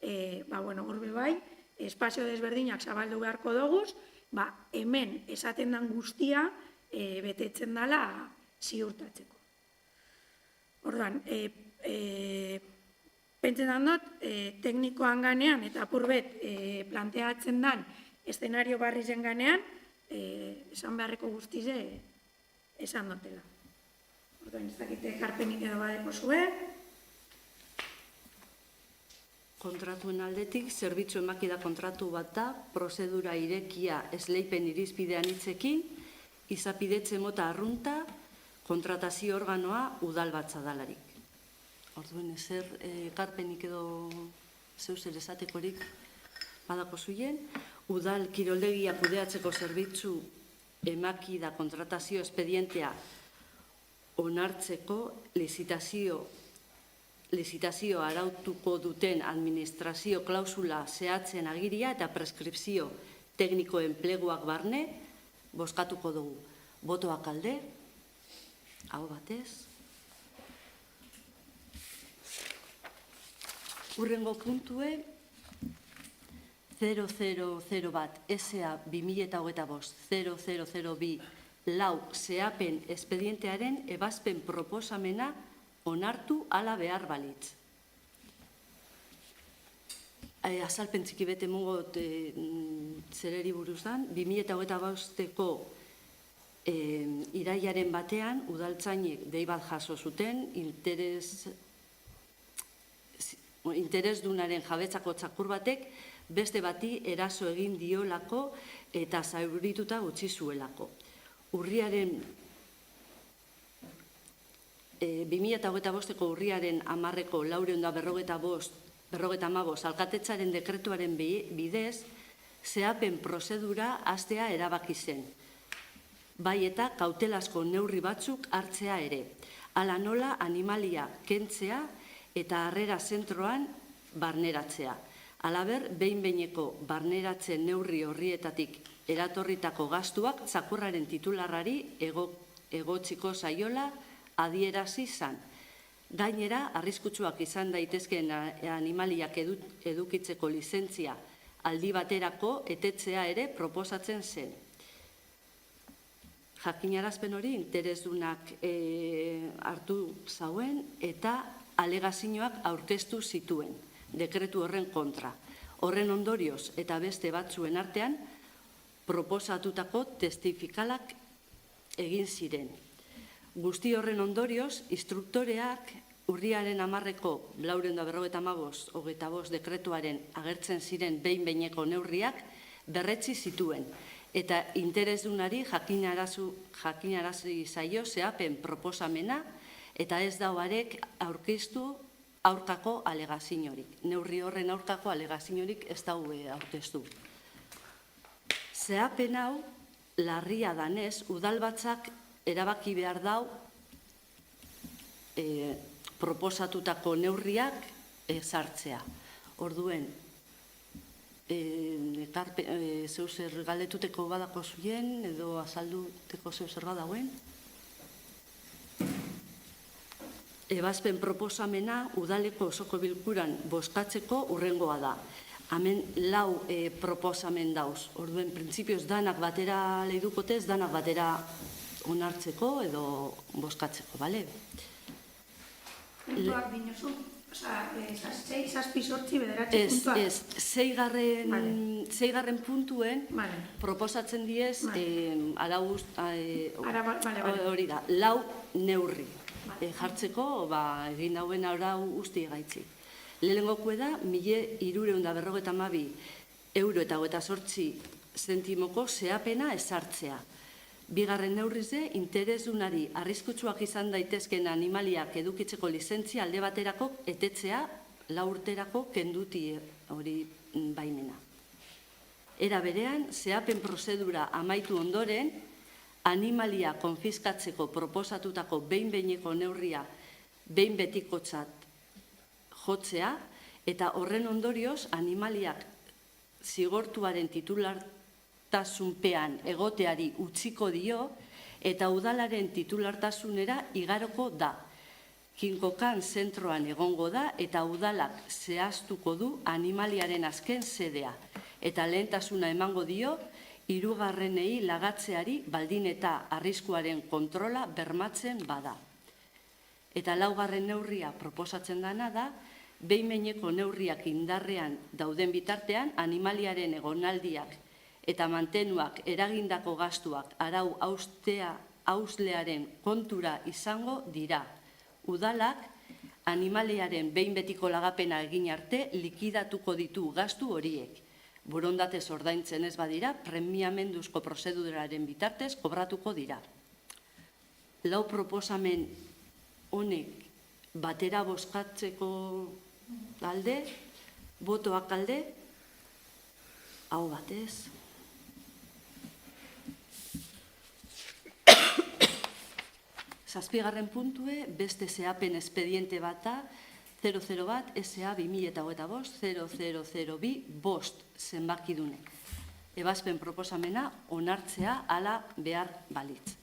hor bai, espazio desberdinak zabaldu beharko doguz, hemen esaten den guztia betetzen dela ziurtatzeko. Orduan, pentsetan dut, teknikoan ganean eta apurbet planteatzen den eszenario barri zen ganean, esan beharreko guztize esan dutela. Orduan, ez dakite ekarpenik edo badeko zuen. Kontratuen aldetik, zerbitzu emakida kontratu bat da, prozedura irekia esleipen irizpidean hitzekin, izapidetze mota arrunta, kontratazio organoa udal batza dalarik. Orduan, ezer ekarpenik edo zeuzer esatekorik badako zuien, udal kiroldegia kudeatzeko zerbitzu emakida kontratazio espedientea onartzeko lizitazio arautuko duten administrazio klausula zehatzen agiria eta preskripzio tekniko enpleguak barne bozkatuko dugu. Botoak alde, hau batez. Hurrengo puntue, 000 bat SA 2025 0002 lau zehapen espedientearen ebazpen proposamena onartu ala behar balitz. Azalpen txiki bete mugot zereri buruzan, 2025ko irailaren batean udaltzainek dei bat jaso zuten interesdunaren jabetzako txakur batek beste bati eraso egin diolako eta zaurituta utzi zuelako. Urriaren 2025ko urriaren 10ko 455 alkatetzaren dekretuaren bidez zehapen prozedura hastea erabaki zen. Bai eta kautelazko neurri batzuk hartzea ere. Hala nola animalia kentzea eta harrera zentroan barneratzea. Halaber, behin-behineko barneratzen neurri horrietatik eratorritako gastuak txakurraren titularrari egotziko zaiola adierazi zan. Gainera, arriskutsuak izan daitezkeen animaliak edukitzeko lizentzia aldi baterako etetzea ere proposatzen zen. Jakinarazpen hori interesdunak hartu zauen eta alegazioak aurkeztu zituen dekretu horren kontra. Horren ondorioz eta beste batzuen artean proposatutako testifikalak egin ziren. Guzti horren ondorioz, instruktoreak urriaren 10ko 455 dekretuaren agertzen ziren behin-behineko neurriak berretsi zituen eta interesdunari jakinarazi zaio zehapen proposamena eta ez dauarek aurkeztu aurkako alegaziorik. Neurri horren aurkako alegaziorik ez daue aurkeztu. Zehapen hau larria danez, udalbatzak erabaki behar dau proposatutako neurriak sartzea. Orduen, zeu zer galdetuteko badako zuien edo azalduteko zeu zer badauen. Ebazpen proposamena udaleko osoko bilkuran bozkatzeko urrengoa da. Hemen 4 proposamen dauz. Orduen, printzipioz danak batera lehidukotez, danak batera onartzeko edo bozkatzeko, bale? Puntuak dinozu? Osa, 6, 7, 8, 9 puntuak? Ez, 6. puntuen proposatzen diez, hori da, 4 neurri jartzeko, egin dauen arau usti gaitzi. Lehenengokue da, 1.352 euro eta 28 zentimoko zehapena ezartzea. Bigarren neurrize, interesdunari arriskutsuak izan daitezken animaliak edukitzeko lizentzia alde baterako etetzea 4 urterako kenduti hori baimena. Era berean, zehapen prozedura amaitu ondoren, animalia konfiskatzeko proposatutako behin-behineko neurria behin betikotzat jotzea eta horren ondorioz animaliak zigortuaren titulartasunpean egoteari utziko dio eta udalaren titulartasunera igaroko da. Kinkokan zentroan egongo da eta udalak zehaztuko du animaliaren azken sedea eta lehentasuna emango dio hirugarrenei lagatzeari baldin eta arriskuaren kontrola bermatzen bada. Eta 4. neurria proposatzen dana da, behin-behineko neurriak indarrean dauden bitartean, animaliaren egonaldiak eta mantenuak eragindako gastuak arau hauslearen kontura izango dira. Udalak animaliaren behin betiko lagapena egin arte likidatuko ditu gastu horiek. Borondatez ordaintzen ez badira, premiamenduzko prozeduraren bitartez kobratuko dira. 4 proposamen honek batera bozkatzeko alde, botoak alde, hau batez. Zazpigarren puntue, beste zehapen espediente bata, 00 bat, SA 2025-0002 bost zenbakidunek. Ebazpen proposamena onartzea hala behar balitz.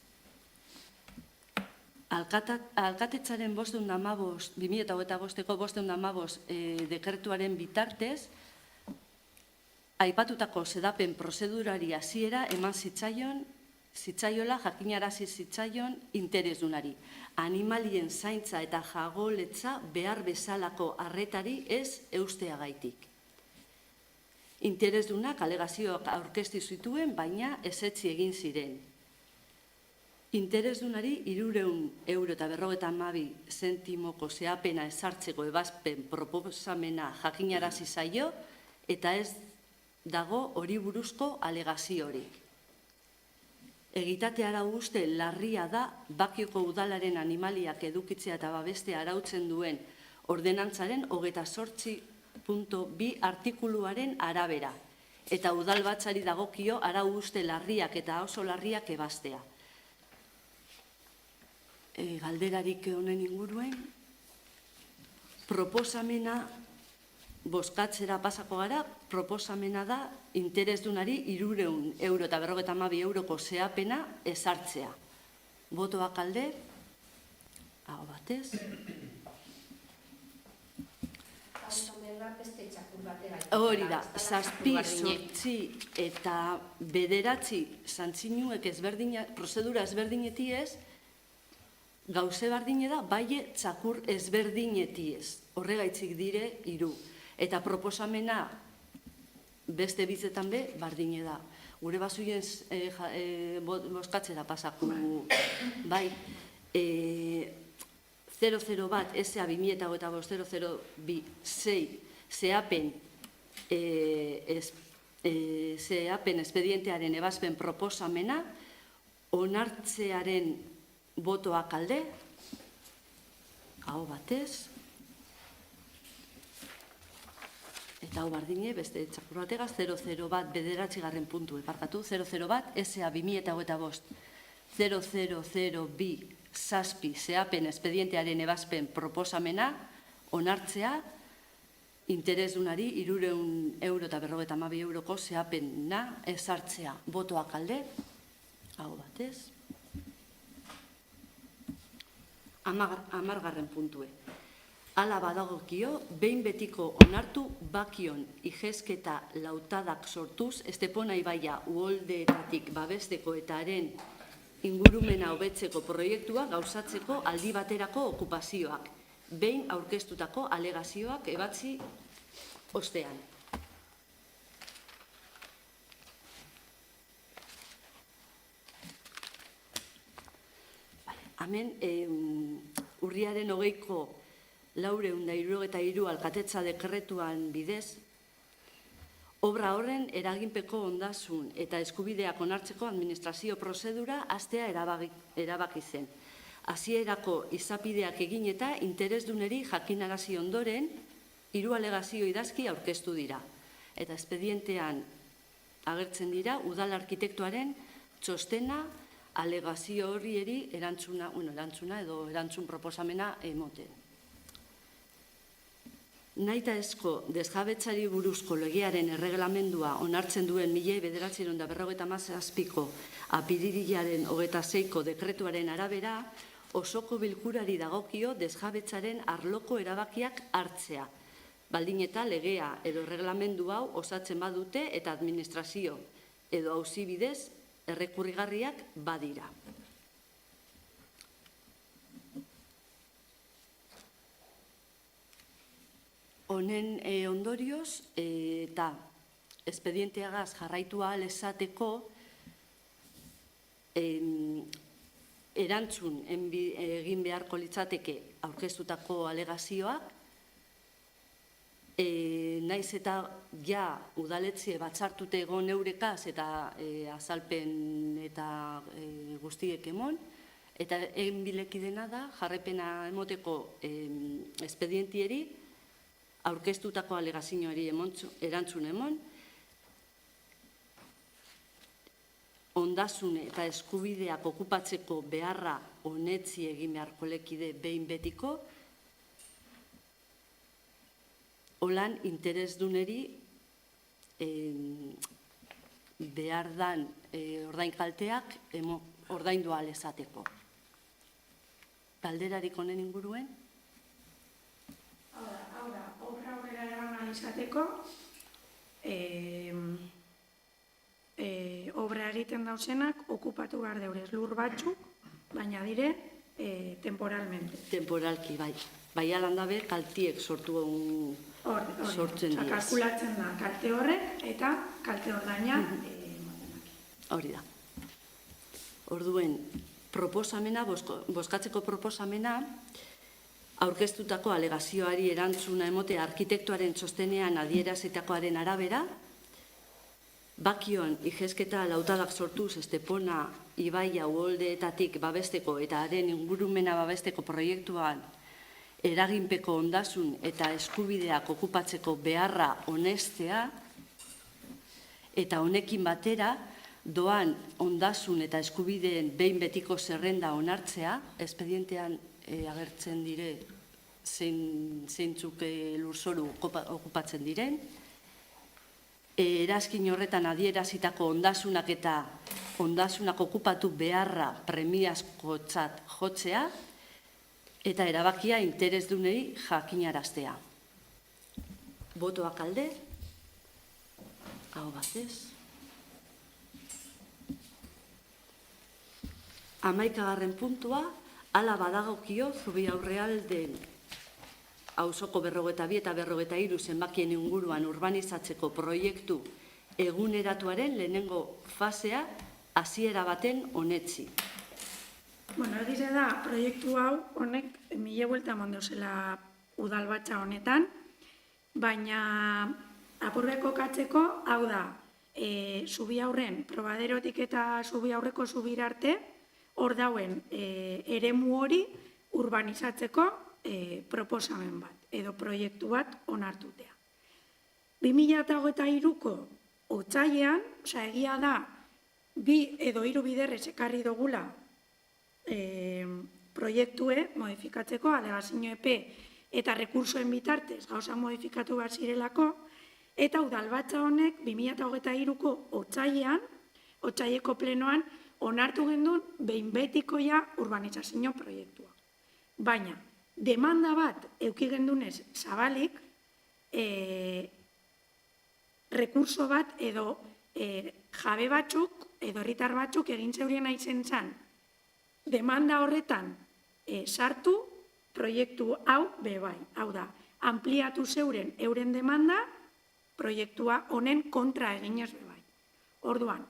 Alkatetzaren 2025ko 515 dekretuaren bitartez, aipatutako zedapen prozedurari hasiera eman zitzaiola jakinarazi zitzaion interesdunari. Animalien zaintza eta jagoletza behar bezalako arretari ez eusteagaitik. Interesdunak alegazioak aurkeztu zituen, baina ezetzi egin ziren. Interesdunari 352 zentimoko zeapena ezartzeko ebazpen proposamena jakinarazi zaio eta ez dago hori buruzko alegaziorik. Egitate arau uste larria da Bakioko udalaren animaliak edukitzea eta babestea arautzen duen ordenantzaren 28.2 artikuluaren arabera eta udalbatzari dagokio arau uste larriak eta oso larriak ebaztea. Galderarik honen inguruen, proposamena bozkatzera pasako gara, proposamena da interesdunari 352 euroko zeapena ezartzea. Botoak alde, hau batez. Hori da, 7, 8 eta 9 santzinuek prozedura ezberdineti ez, gauze bardine da, baie txakur ezberdineti ez. Horregaitzik dire 3. Eta proposamena beste bitzetan be, bardine da. Gure bazuien bozkatzera pasako. Bai, 00 bat, SA 2025 002 zeapen espedientearen ebazpen proposamena, onartzearen botoak alde, hau batez, eta hau bardine, beste txakur bategaz, 00 bat, 9. puntu, eparkatu, 00 bat, SA 2025 0002 zazpi zeapen espedientearen ebazpen proposamena, onartzea, interesdunari 352 euroko zeapena ezartzea. Botoak alde, hau batez. 10. puntue. Hala badagokio, behin betiko onartu Bakion igezketa lautadak sortuz, Estepona ibaia uholdeetatik babesteko eta haren ingurumena hobetzeko proiektua gauzatzeko aldi baterako okupazioak, behin aurkeztutako alegazioak ebatzi ostean. Hemen, urriaren 20ko 473 alkatetza dekretuan bidez, obra horren eraginpeko ondasun eta eskubideak onartzeko administrazio prozedura hastea erabaki zen. Hasierako izapideak egin eta interesduneri jakinarazi ondoren 3 alegazio idazki aurkeztu dira. Eta espedientean agertzen dira udal arkitektoaren txostena alegazio horrieri erantzuna edo erantzun proposamena emoten. Nahitaezko desjabetzari buruzko legearen erregelamendua onartzen duen 1957ko apirilaren 26ko dekretuaren arabera, osoko bilkurari dagokio desjabetzaren arloko erabakiak hartzea. Baldin eta legea edo erregelamendu hau osatzen badute eta administrazio edo auzi bidez errekurrigarriak badira. Honen ondorioz eta espedienteagaz jarraitu ahal esateko erantzun egin beharko litzateke aurkeztutako alegazioak, naiz eta ja udaletxe batzartute egon eurekaz eta azalpen eta guztiek emon, eta egin bileki dena da jarrepena emoteko espedientieri aurkeztutako alegazioari erantzun emon, ondasun eta eskubideak okupatzeko beharra onetzi egin beharko lekide behin betiko, holan interesduneri behar dan ordainkalteak ordaindu ahal esateko. Galderarik honen inguruen? Obra horrela eraman ahal izateko, obra egiten dauzenak okupatu behar deurez lur batzuk, baina dire temporalmente. Temporalki, bai. Bai alandabe kaltiek sortzen dira. Kalkulatzen da kalte horrek eta kalte ordaina. Hori da. Orduen, proposamena, bozkatzeko proposamena, aurkeztutako alegazioari erantzuna emote arkitektoaren txostenean adierazitakoaren arabera, Bakion Ijesketa lautadak sortuz Estepona ibaia uholdeetatik babesteko eta haren ingurumena babesteko proiektuan eraginpeko ondasun eta eskubideak okupatzeko beharra onestea eta honekin batera doan ondasun eta eskubideen behin betiko zerrenda onartzea, espedientean agertzen dire zeintzuk lurzoru okupatzen diren, erazkin horretan adierazitako ondasunak eta ondasunak okupatu beharra premiazkotzat jotzea eta erabakia interesdunei jakinaraztea. Botoak alde, aho batez. 11. puntua, hala badagokio Zubiaurrealden auzoko 42 eta 43 zenbakien inguruan urbanizatzeko proiektu eguneratuaren lehenengo fasea hasiera baten onetzi. Bueno, egize da, proiektu hau honek 1000 buelta mondozela udalbatza honetan, baina apurbeko katzeko, hau da, Zubiaurren probaderotik eta Zubiaurreko zubirarte, hor dauen eremu hori urbanizatzeko proposamen bat, edo proiektu bat onartutea. 2023ko otsailean, egia da, 2 edo 3 biderrez ekarri dugula proiektue modifikatzeko, alegazio epe eta rekursoen bitartez gauza modifikatu bat zirelako, eta udalbatza honek 2023ko otsailean, otsaileko plenoan, onartu gendun behin betikoia urbanizazio proiektua. Baina, demanda bat euki gendunez zabalik, rekurso bat edo jabe batzuk, edo herritar batzuk egin zeurien aizen zan, demanda horretan sartu proiektu hau bebai. Hau da, ampliatu zeuren euren demanda proiektua honen kontra eginez bebai. Orduan,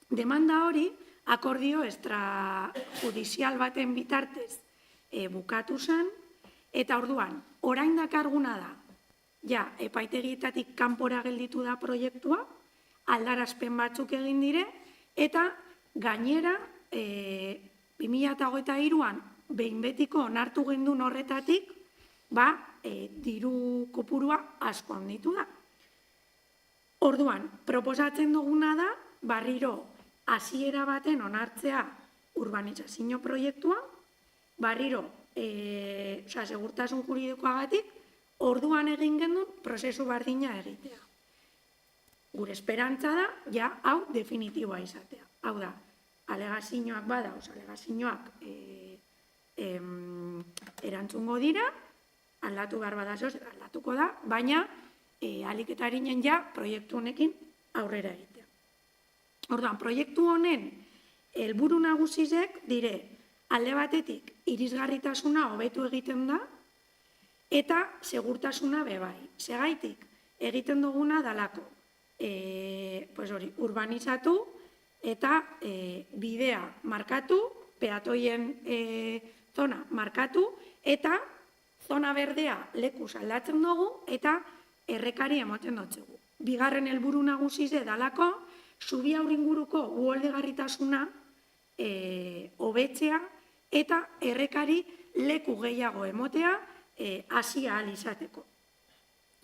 demanda hori akordio extrajudizial baten bitartez bukatu zen, eta orduan, orain dakarguna da, ja, epaitegietatik kanpora gelditu da proiektua, aldarazpen batzuk egin dire, eta gainera, 2023an behin betiko onartu gendun horretatik, diru kopurua asko handitu da. Orduan, proposatzen duguna da, barriro hasiera baten onartzea urbanizazio proiektua, barriro, segurtasun juridikoagatik, orduan egin gendun prozesu bardina egitea. Gure esperantza da, ja, hau definitiboa izatea. Hau da, alegazioak badauz, alegazioak erantzungo dira, aldatu behar badazoz, aldatuko da, baina aliketarinen ja proiektu honekin aurrera egitea. Orduan, proiektu honen helburu nagusizek dire, alde batetik irisgarritasuna hobetu egiten da, eta segurtasuna bebai. Segaitik, egiten duguna dalako, urbanizatu eta bidea markatu, peatoien zona markatu, eta zona berdea lekuz aldatzen dugu, eta errekari emoten dutzugu. Bigarren helburu nagusize dalako, Zubiaur inguruko uholdegarritasuna hobetzea eta errekari leku gehiago emotea hasi ahal izateko.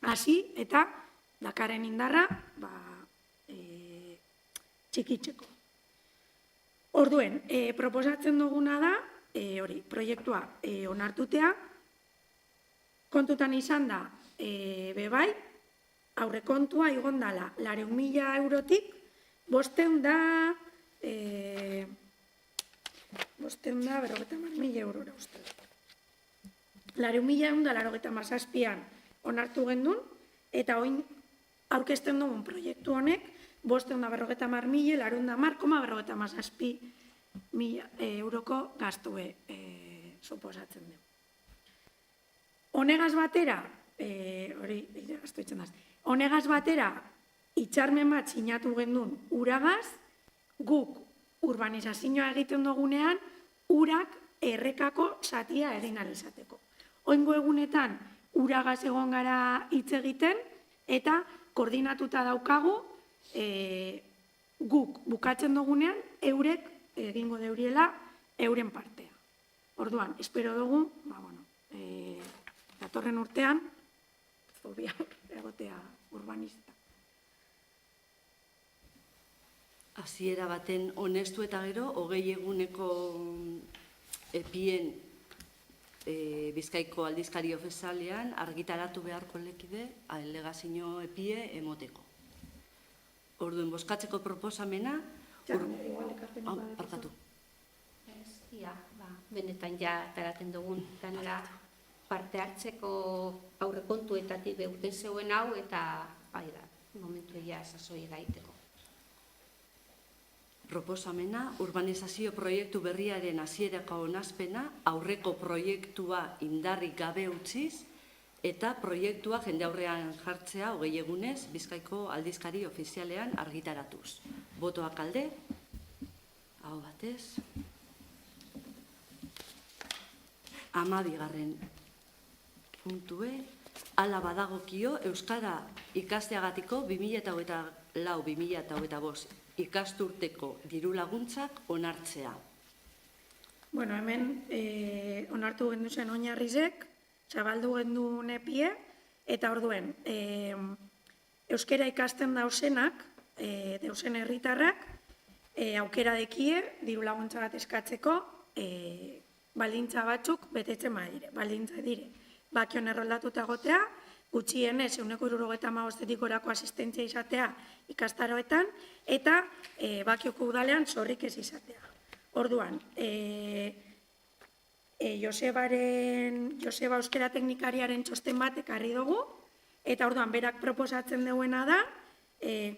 Hasi eta dakaren indarra txikitzeko. Orduen, proposatzen duguna da, proiektua onartutea, kontutan izan da, bebai, aurrekontua igon dala, 400.000 eurotik, 500.000 eurora uste. 400.000 onartu gendun, eta oin aurkezten dugun proiektu honek, 550.000 euroko gastue suposatzen du. Honegaz batera, honegaz batera, itxarmen bat sinatu gendun uragaz, guk urbanizazioa egiten dugunean, urak errekako zatia egin ahal izateko. Oingo egunetan, uragaz egon gara hitz egiten, eta koordinatuta daukagu, guk bukatzen dugunean, eurek egingo deuriela euren partea. Orduan, espero dugu, datorren urtean, egotea urbanista. Hasiera baten honestu eta gero, 20 eguneko epien Bizkaiko aldizkari ofizalean argitaratu beharko lekide alegazio epie emoteko. Orduen bozkatzeko proposamena... Parkatu. Benetan ja taraten dugun danera parte hartzeko aurrekontuetatik beurten zeuen hau eta momentu ja sasoi gaiteko. Proposamena, urbanizazio proiektu berriaren hasierako onazpena, aurreko proiektua indarrik gabe utziz, eta proiektua jende aurrean jartzea 20 egunez Bizkaiko aldizkari ofizialean argitaratuz. Botoak alde, aho batez. 12. puntue, hala badagokio Euskara ikasteagatiko 2024-2025 ikasturteko diru laguntzak onartzea. Hemen onartu gendu zen oinarrizek, zabaldu gendu nepie, eta orduen, euskera ikasten dausenak, dausen herritarrak, aukera dekie, diru laguntza bat eskatzeko, baldintza batzuk betetzen badire. Baldintza dire, bakion erroldatuta gotea, gutxienez 175 orako asistentzia izatea ikastaroetan, eta bakioko udalean zorrik ez izatea. Orduan, Joseba euskera teknikariaren txosten bat ekarri dugu, eta orduan berak proposatzen duena da, 6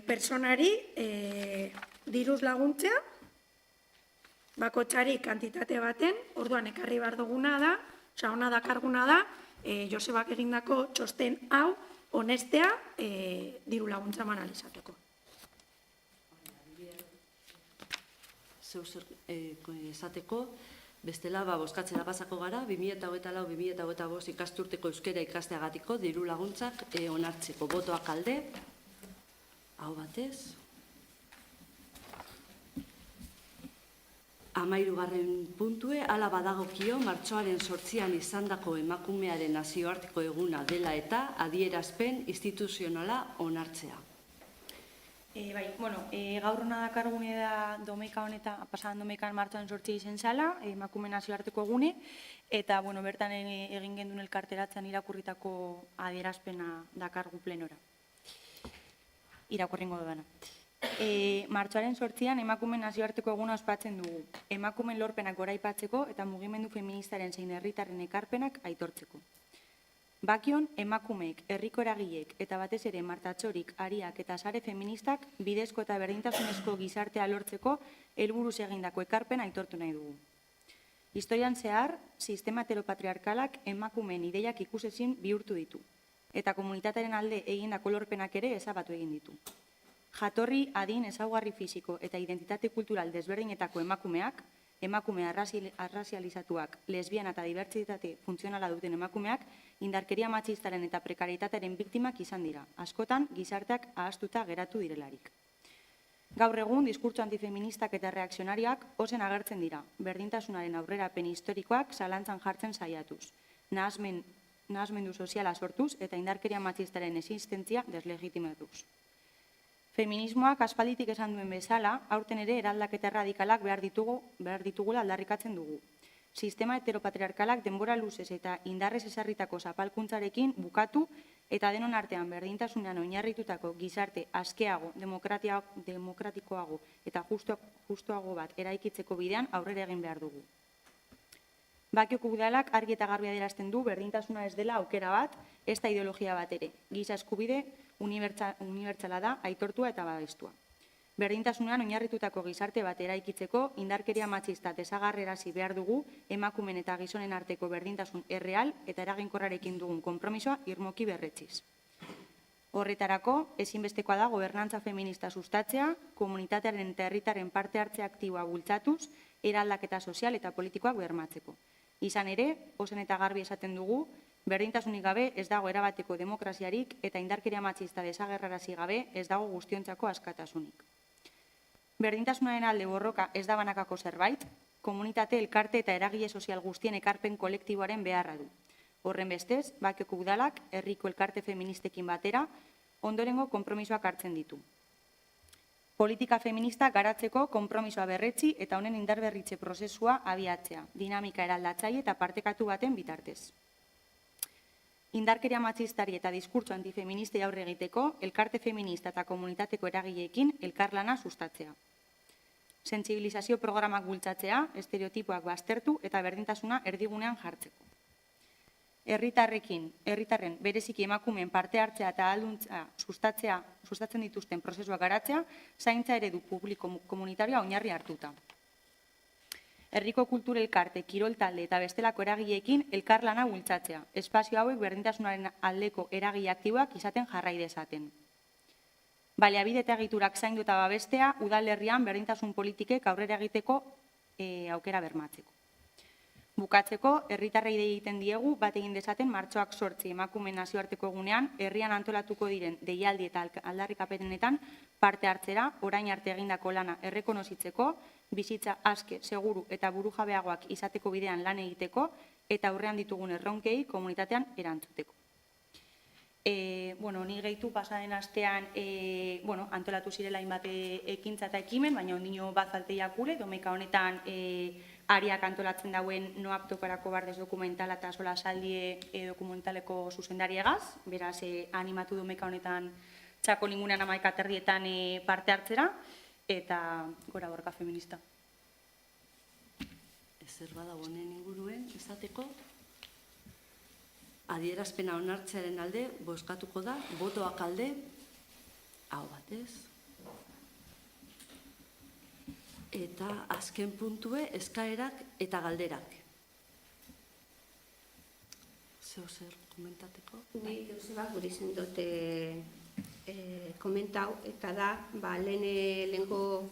personari diruz laguntzea, bakotxari kantitate baten, orduan ekarri behar duguna da, ona dakarguna da, Josebak egindako txosten hau honestea diru laguntza analizateko. Esateko, bestela bozkatzera pasako gara, 2024-2025 ikasturteko euskera ikasteagatiko diru laguntzak onartzeko. Botoak alde, hau batez. 13. puntue, hala badagokio martxoaren 8an izandako emakumearen nazioarteko eguna dela eta adierazpen instituzionala onartzea. Gaur hona dakargune da Domeika honetan, pasadan Domeikan martxoaren 8 izen zala, emakume nazioarteko egune, eta bertan egin gendun elkarteratzen irakurritako adierazpena dakargu plenora. Irakurringo dudana. Martxoaren 8an emakume nazioarteko eguna ospatzen dugu. Emakumen lorpenak goraipatzeko eta mugimendu feministaren zein herritarren ekarpenak aitortzeko. Bakion, emakumeek, herriko eragileek eta batez ere martatxorik, ariak eta sare feministak bidezko eta berdintasunezko gizartea lortzeko helburuz egindako ekarpen aitortu nahi dugu. Historian zehar, sistema heteropatriarkalak emakumeen ideiak ikusezin bihurtu ditu, eta komunitatearen alde egindako lorpenak ere ezabatu egin ditu. Jatorri, adin, ezaugarri fisiko eta identitate kultural desberdinetako emakumeak, emakume arrazializatuak, lesbiana eta dibertsitate funtzionala duten emakumeak, indarkeria matxistaren eta prekarietatearen biktimak izan dira, askotan gizarteak ahaztuta geratu direlarik. Gaur egun, diskurtso antifeministak eta reakzionariak ozen agertzen dira, berdintasunaren aurrerapen historikoak zalantzan jartzen saiatuz, nahasmendu soziala sortuz eta indarkeria matxistaren existentzia deslegitimatuz. Feminismoak aspalditik esan duen bezala, aurten ere eraldaketa erradikalak behar ditugula aldarrikatzen dugu. Sistema heteropatriarkalak denbora luzez eta indarrez ezarritako zapalkuntzarekin bukatu eta denon artean berdintasunean oinarritutako gizarte askeago, demokratikoago eta justuago bat eraikitzeko bidean aurrera egin behar dugu. Bakioko udalak argi eta garbi adierazten du berdintasuna ez dela aukera bat, ez da ideologia bat ere, giza eskubide unibertsala da aitortua eta babestua. Berdintasunean oinarritutako gizarte bat eraikitzeko indarkeria matxista desagarrerazi behar dugu emakumen eta gizonen arteko berdintasun erreal eta eraginkorrarekin dugun konpromisoa irmoki berretziz. Horretarako, ezinbestekoa da gobernantza feminista sustatzea, komunitatearen eta herritarren parte hartze aktiboa bultzatuz, eraldaketa sozial eta politikoak bermatzeko. Izan ere, ozen eta garbi esaten dugu, berdintasunik gabe ez dago erabateko demokraziarik eta indarkeria matxista desagerrarazi gabe ez dago guztiontzako askatasunik. Berdintasunaren alde borroka ez da banakako zerbait, komunitate, elkarte eta eragile sozial guztien ekarpen kolektiboaren beharra du. Horren bestez, Bakioko udalak, herriko elkarte feministekin batera, ondorengo konpromisoak hartzen ditu. Politika feminista garatzeko konpromisoa berretsi eta honen indarberritze prozesua abiatzea, dinamika eraldatzaile eta partekatu baten bitartez. Indarkeria matxistari eta diskurtso antifeministei aurre egiteko, elkarte feminista eta komunitateko eragileekin elkarlana sustatzea. Sentsibilizazio programak bultzatzea, estereotipoak baztertu eta berdintasuna erdigunean jartzeko. Herritarren bereziki emakumeen parte hartzea eta ahalduntza sustatzen dituzten prozesuak garatzea, zaintza eredu publiko komunitarioa oinarri hartuta. Herriko kultura elkarte, kirol talde eta bestelako eragileekin elkarlana bultzatzea, espazio hauek berdintasunaren aldeko eragile aktiboak izaten jarrai dezaten. Baliabide eta egiturak zaindu eta babestea, udalerrian berdintasun politikek aurrera egiteko aukera bermatzeko. Bukatzeko, herritarrei dei egiten diegu bat egin dezaten martxoak 8 emakumeen nazioarteko egunean herrian antolatuko diren deialdi eta aldarrikapenetan parte hartzera, orain arte egindako lana errekonozitzeko, bizitza aske, seguru eta burujabeagoak izateko bidean lan egiteko eta aurrean ditugun erronkei komunitatean erantzuteko. Ni gehitu pasaden astean antolatu zirela hainbat ekintza eta ekimen, baina ondino bat falteiak gure, domeka honetan ariak antolatzen dauen no aptokarako bardez dokumentala eta sola saldie dokumentaleko zuzendariegaz, beraz animatu domeka honetan txako ningunean 11:30 parte hartzera, eta gora borroka feminista. Ezer badago honen inguruen izateko, adierazpena onartzearen alde bozkatuko da, botoak alde, hau batez. Eta azken puntue, eskaerak eta galderak. Zer komentateko? Ni gauza bat gure izan dute komentau, eta da, lehenko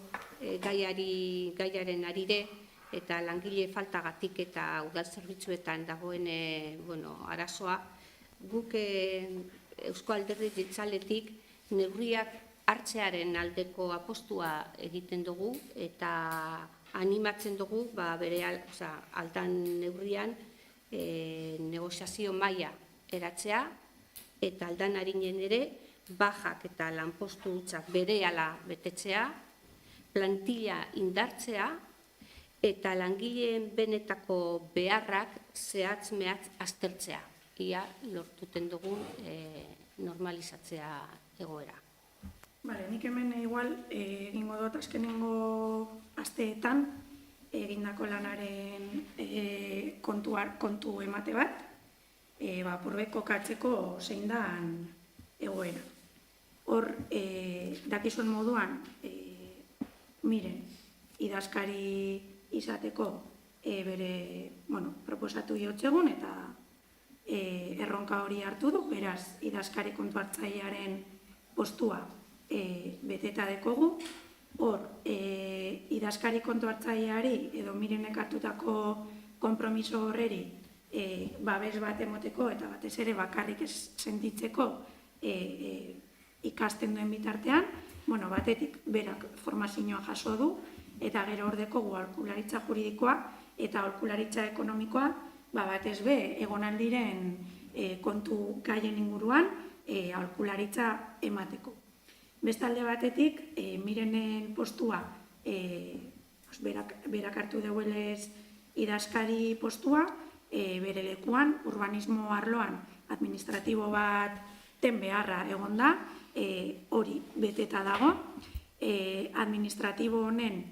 gaiaren arire, eta langile faltagatik eta udal zerbitzuetan dagoen arazoa, guk Eusko Alderdi Jeltzaletik neurriak hartzearen aldeko apostua egiten dugu eta animatzen dugu bere aldan neurrian negoziazio maila eratzea eta aldan arinen ere bajak eta lanpostu hutsak berehala betetzea, plantilla indartzea eta langileen benetako beharrak zehatz-mehatz aztertzea. Ia lortuten dugun normalizatzea egoera. Nik hemen igual egingo dut azkenengo asteetan egindako lanaren kontu emate bat, purbeko katzeko zein dan egoera. Hor, dakizuen moduan, miren, idazkari izateko bere, proposatu jotzegun eta erronka hori hartu du, beraz, idazkari kontu hartzailearen postua beteta dekogu. Hor, idazkari kontu hartzaileari edo mirenek hartutako konpromiso horreri babes bat emoteko eta batez ere bakarrik ez sentitzeko ikasten duen bitartean, batetik berak formazioa jaso du eta gero hor dekogu aholkularitza juridikoa eta aholkularitza ekonomikoa batez be egonan diren kontu gaien inguruan aholkularitza emateko. Bestalde batetik, mirenen postua, berak hartu deuelez idazkari postua, bere lekuan, urbanismo arloan administratibo bat ten beharra egon da, hori beteta dago. Administratibo honen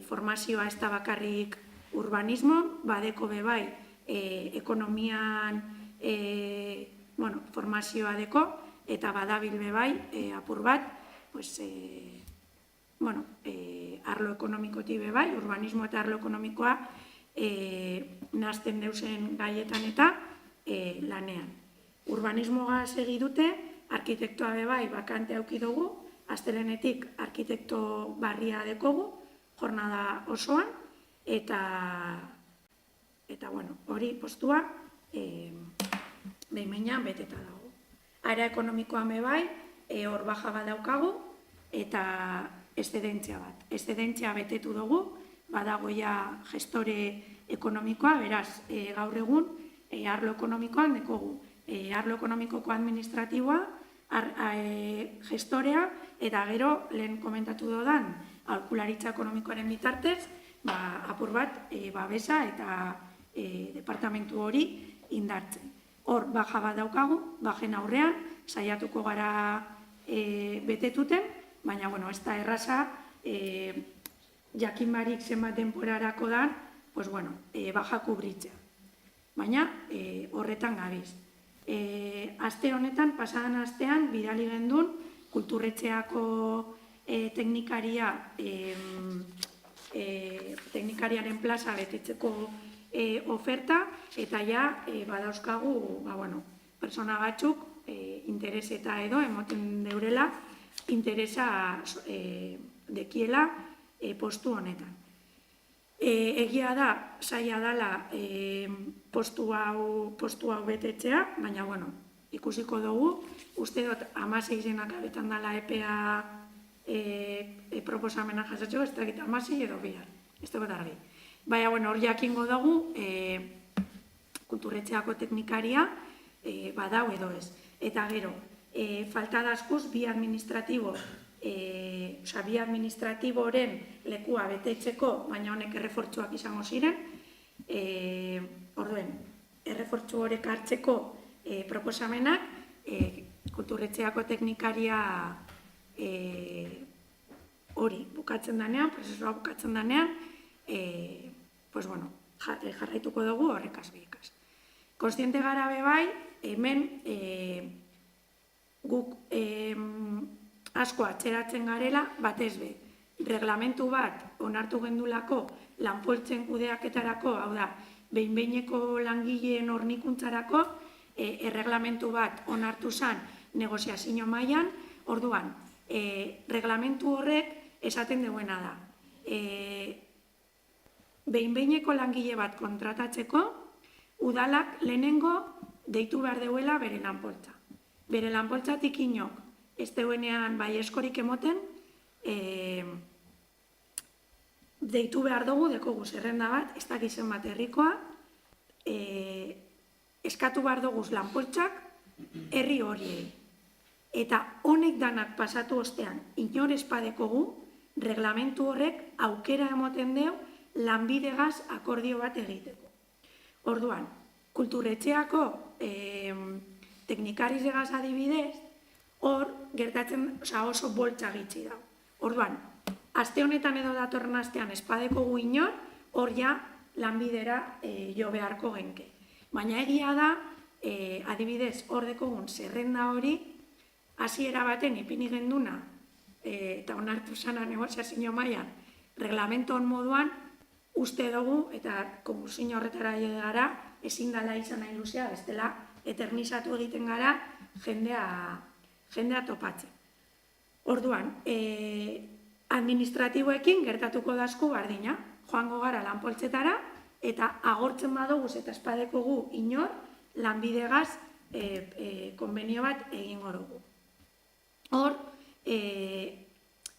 formazioa ez da bakarrik urbanismo, badeko bebai ekonomian formazioa deko, eta badabil bebai apur bat, arlo ekonomikotik bebai, urbanismo eta arlo ekonomikoa nazten deusen gaietan eta lanean. Urbanismoa segi dute, arkitektoa bebai bakante auki dugu, astelenetik arkitekto barria dekogu, jornada osoan, eta bueno, hori postua behin-behinean beteta dago. Area ekonomikoan bebai, hor baja bat daukagu, eta eszedentzia bat. Eszedentzia betetu dugu, badago ja gestore ekonomikoa, beraz, gaur egun, arlo ekonomikoan dekogu. Arlo ekonomikoko administratiboa, gestorea, eta gero, lehen komentatu dodan, aholkularitza ekonomikoaren bitartez, apur bat, babesa eta departamentu hori indartzen. Hor, baja bat daukagu, bajen aurrean, saiatuko gara betetuten, baina, bueno, ez da erraza, jakin barik zenbat denporarako dan, pues, bueno, baja kubritzea. Baina, horretan gabiz. Aste honetan, pasadan astean, bidali gendun, kulturretxeako teknikariaren plaza betetzeko oferta, eta ja, badauzkagu, persona batzuk, interes eta edo, emoten deurela, interesa dekiela postu honetan. Egia da, saia dala postu hau betetzea, baina, ikusiko dugu, uste dut 16 zenak abetan dala EPA proposamena jasatzeko, ez dakit 16 edo bihar, ez dut argi. Baina, hor jakingo dugu, kulturretxeako teknikaria badau edo ez. Eta gero, falta dazkuz bi administratiboren lekua betetzeko, baina honek errefortzuak izango ziren, orduen, errefortzu horrek hartzeko proposamenak, kulturretxeako teknikaria hori bukatzen danean, prozesua bukatzen danean, jarraituko dugu horrekaz behikaz. Kontziente gara bebai, hemen guk asko atzeratzen garela, batez be, reglamentu bat onartu gendulako lanpoltzen kudeaketarako, hau da, behin-behineko langileen hornikuntzarako, erreglamentu bat onartu zen negoziazio mailan, orduan, reglamentu horrek esaten duena da. Behin-behineko langile bat kontratatzeko, udalak lehenengo deitu behar duela bere lanpoltza. Bere lanpoltzatik inok, ez duenean bai eskorik emoten, deitu behar dugu, dekogu zerrenda bat, ez dakizen bat herrikoa, eskatu behar dugu lanpoltzak herri horiei. Eta honek danak pasatu ostean, inor espadekogu, reglamentu horrek aukera emoten deu lanbidegaz akordio bat egiteko. Orduan, kulturretxeako teknikarizegaz adibidez, hor gertatzen oso boltsa gitxi da. Orduan, aste honetan edo datorren astean espadekogu inor, hor ja lanbidera jo beharko genke. Baina egia da, adibidez, hor dekogun zerrenda hori, hasiera baten ipini genduna, eta onartu zana negoziazio mailan, reglamentoan moduan, uste dugu, eta konkursio horretara gara, ezin dela izan nahi luzea, bestela eternizatu egiten gara jendea topatzen. Orduan, administratiboekin gertatuko dazku bardina, joango gara lanpoltzetara, eta agortzen badoguz eta espadekogu inor, lanbidegaz konbenio bat egingo dugu. Hor,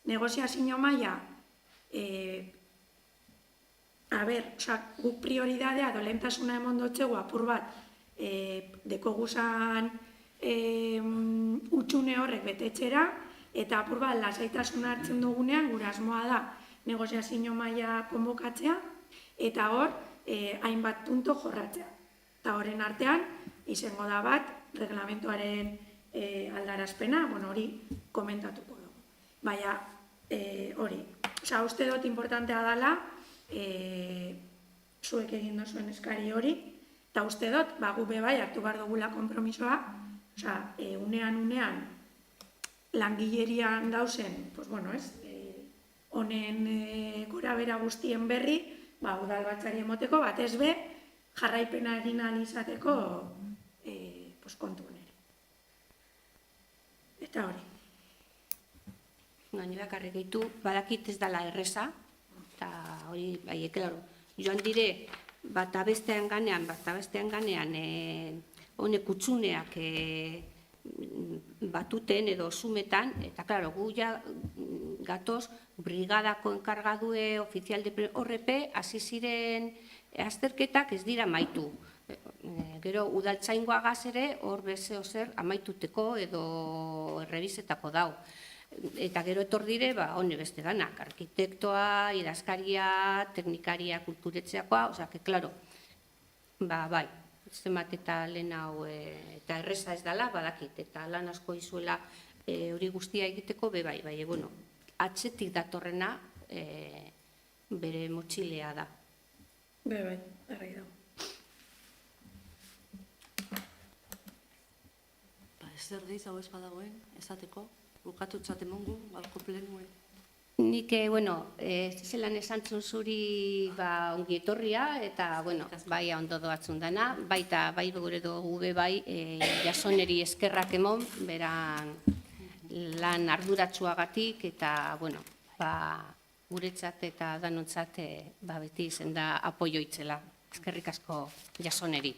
negoziazio maila, guk prioridadea dolentasuna emondotxegu apur bat dekoguzan utxune horrek betetxera, eta apur bat lasaitasuna hartzen dugunean, gure asmoa da negoziazio maila konbokatzea, eta hor, hainbat punto jorratzea. Eta horren artean, izango da bat, reglamentuaren aldarazpena, hori komentatuko dugu. Baina, hori, uste dut importantea dela, zuek egin duzuen eskari hori, eta uste dut, gu bebai hartu behar dugula konpromisoa, unean langilerian dauzen, honen gora bera guztien berri, udal batzari emoteko, batez be, jarraipena egin ahal izateko kontu honeri. Eta hori. Ni bakarrik gehitu, badakit ez dela erreza, eta hori, bai, klaro, joan dire, bata bestean ganean, honek utsuneak batuten edo sumetan, eta klaro, gu ja gatoz, brigadako enkargadue ofizial de horrepe, hasi ziren azterketak ez dira amaitu. Gero, udaltzaingoagaz ere, hor bezeo zer amaituteko edo errebizetako dau. Eta gero etor dire, hone beste danak, arkitektoa, idazkaria, teknikaria, kulturetzeakoa, osea, que, klaro, bai, zemat eta lehen hau, eta erreza ez dela, badakit, eta lan asko izuela hori guztia egiteko, bai, bueno, atzetik datorrena bere motxilea da. Bai, argi dago. Zer gehiago ez badagoen, esateko, bukatutzat emongu, balko plenuen. Nik, bueno, zelan esantzun zuri ongi etorria, eta, bueno, bai ondo doatzun dana, baita, bai gure dugu bai, jasoneri eskerrak emon, beran lan arduratsuagatik, eta, bueno, guretzat eta danontzat, beti izen da apoio itzela. Eskerrik asko jasoneri.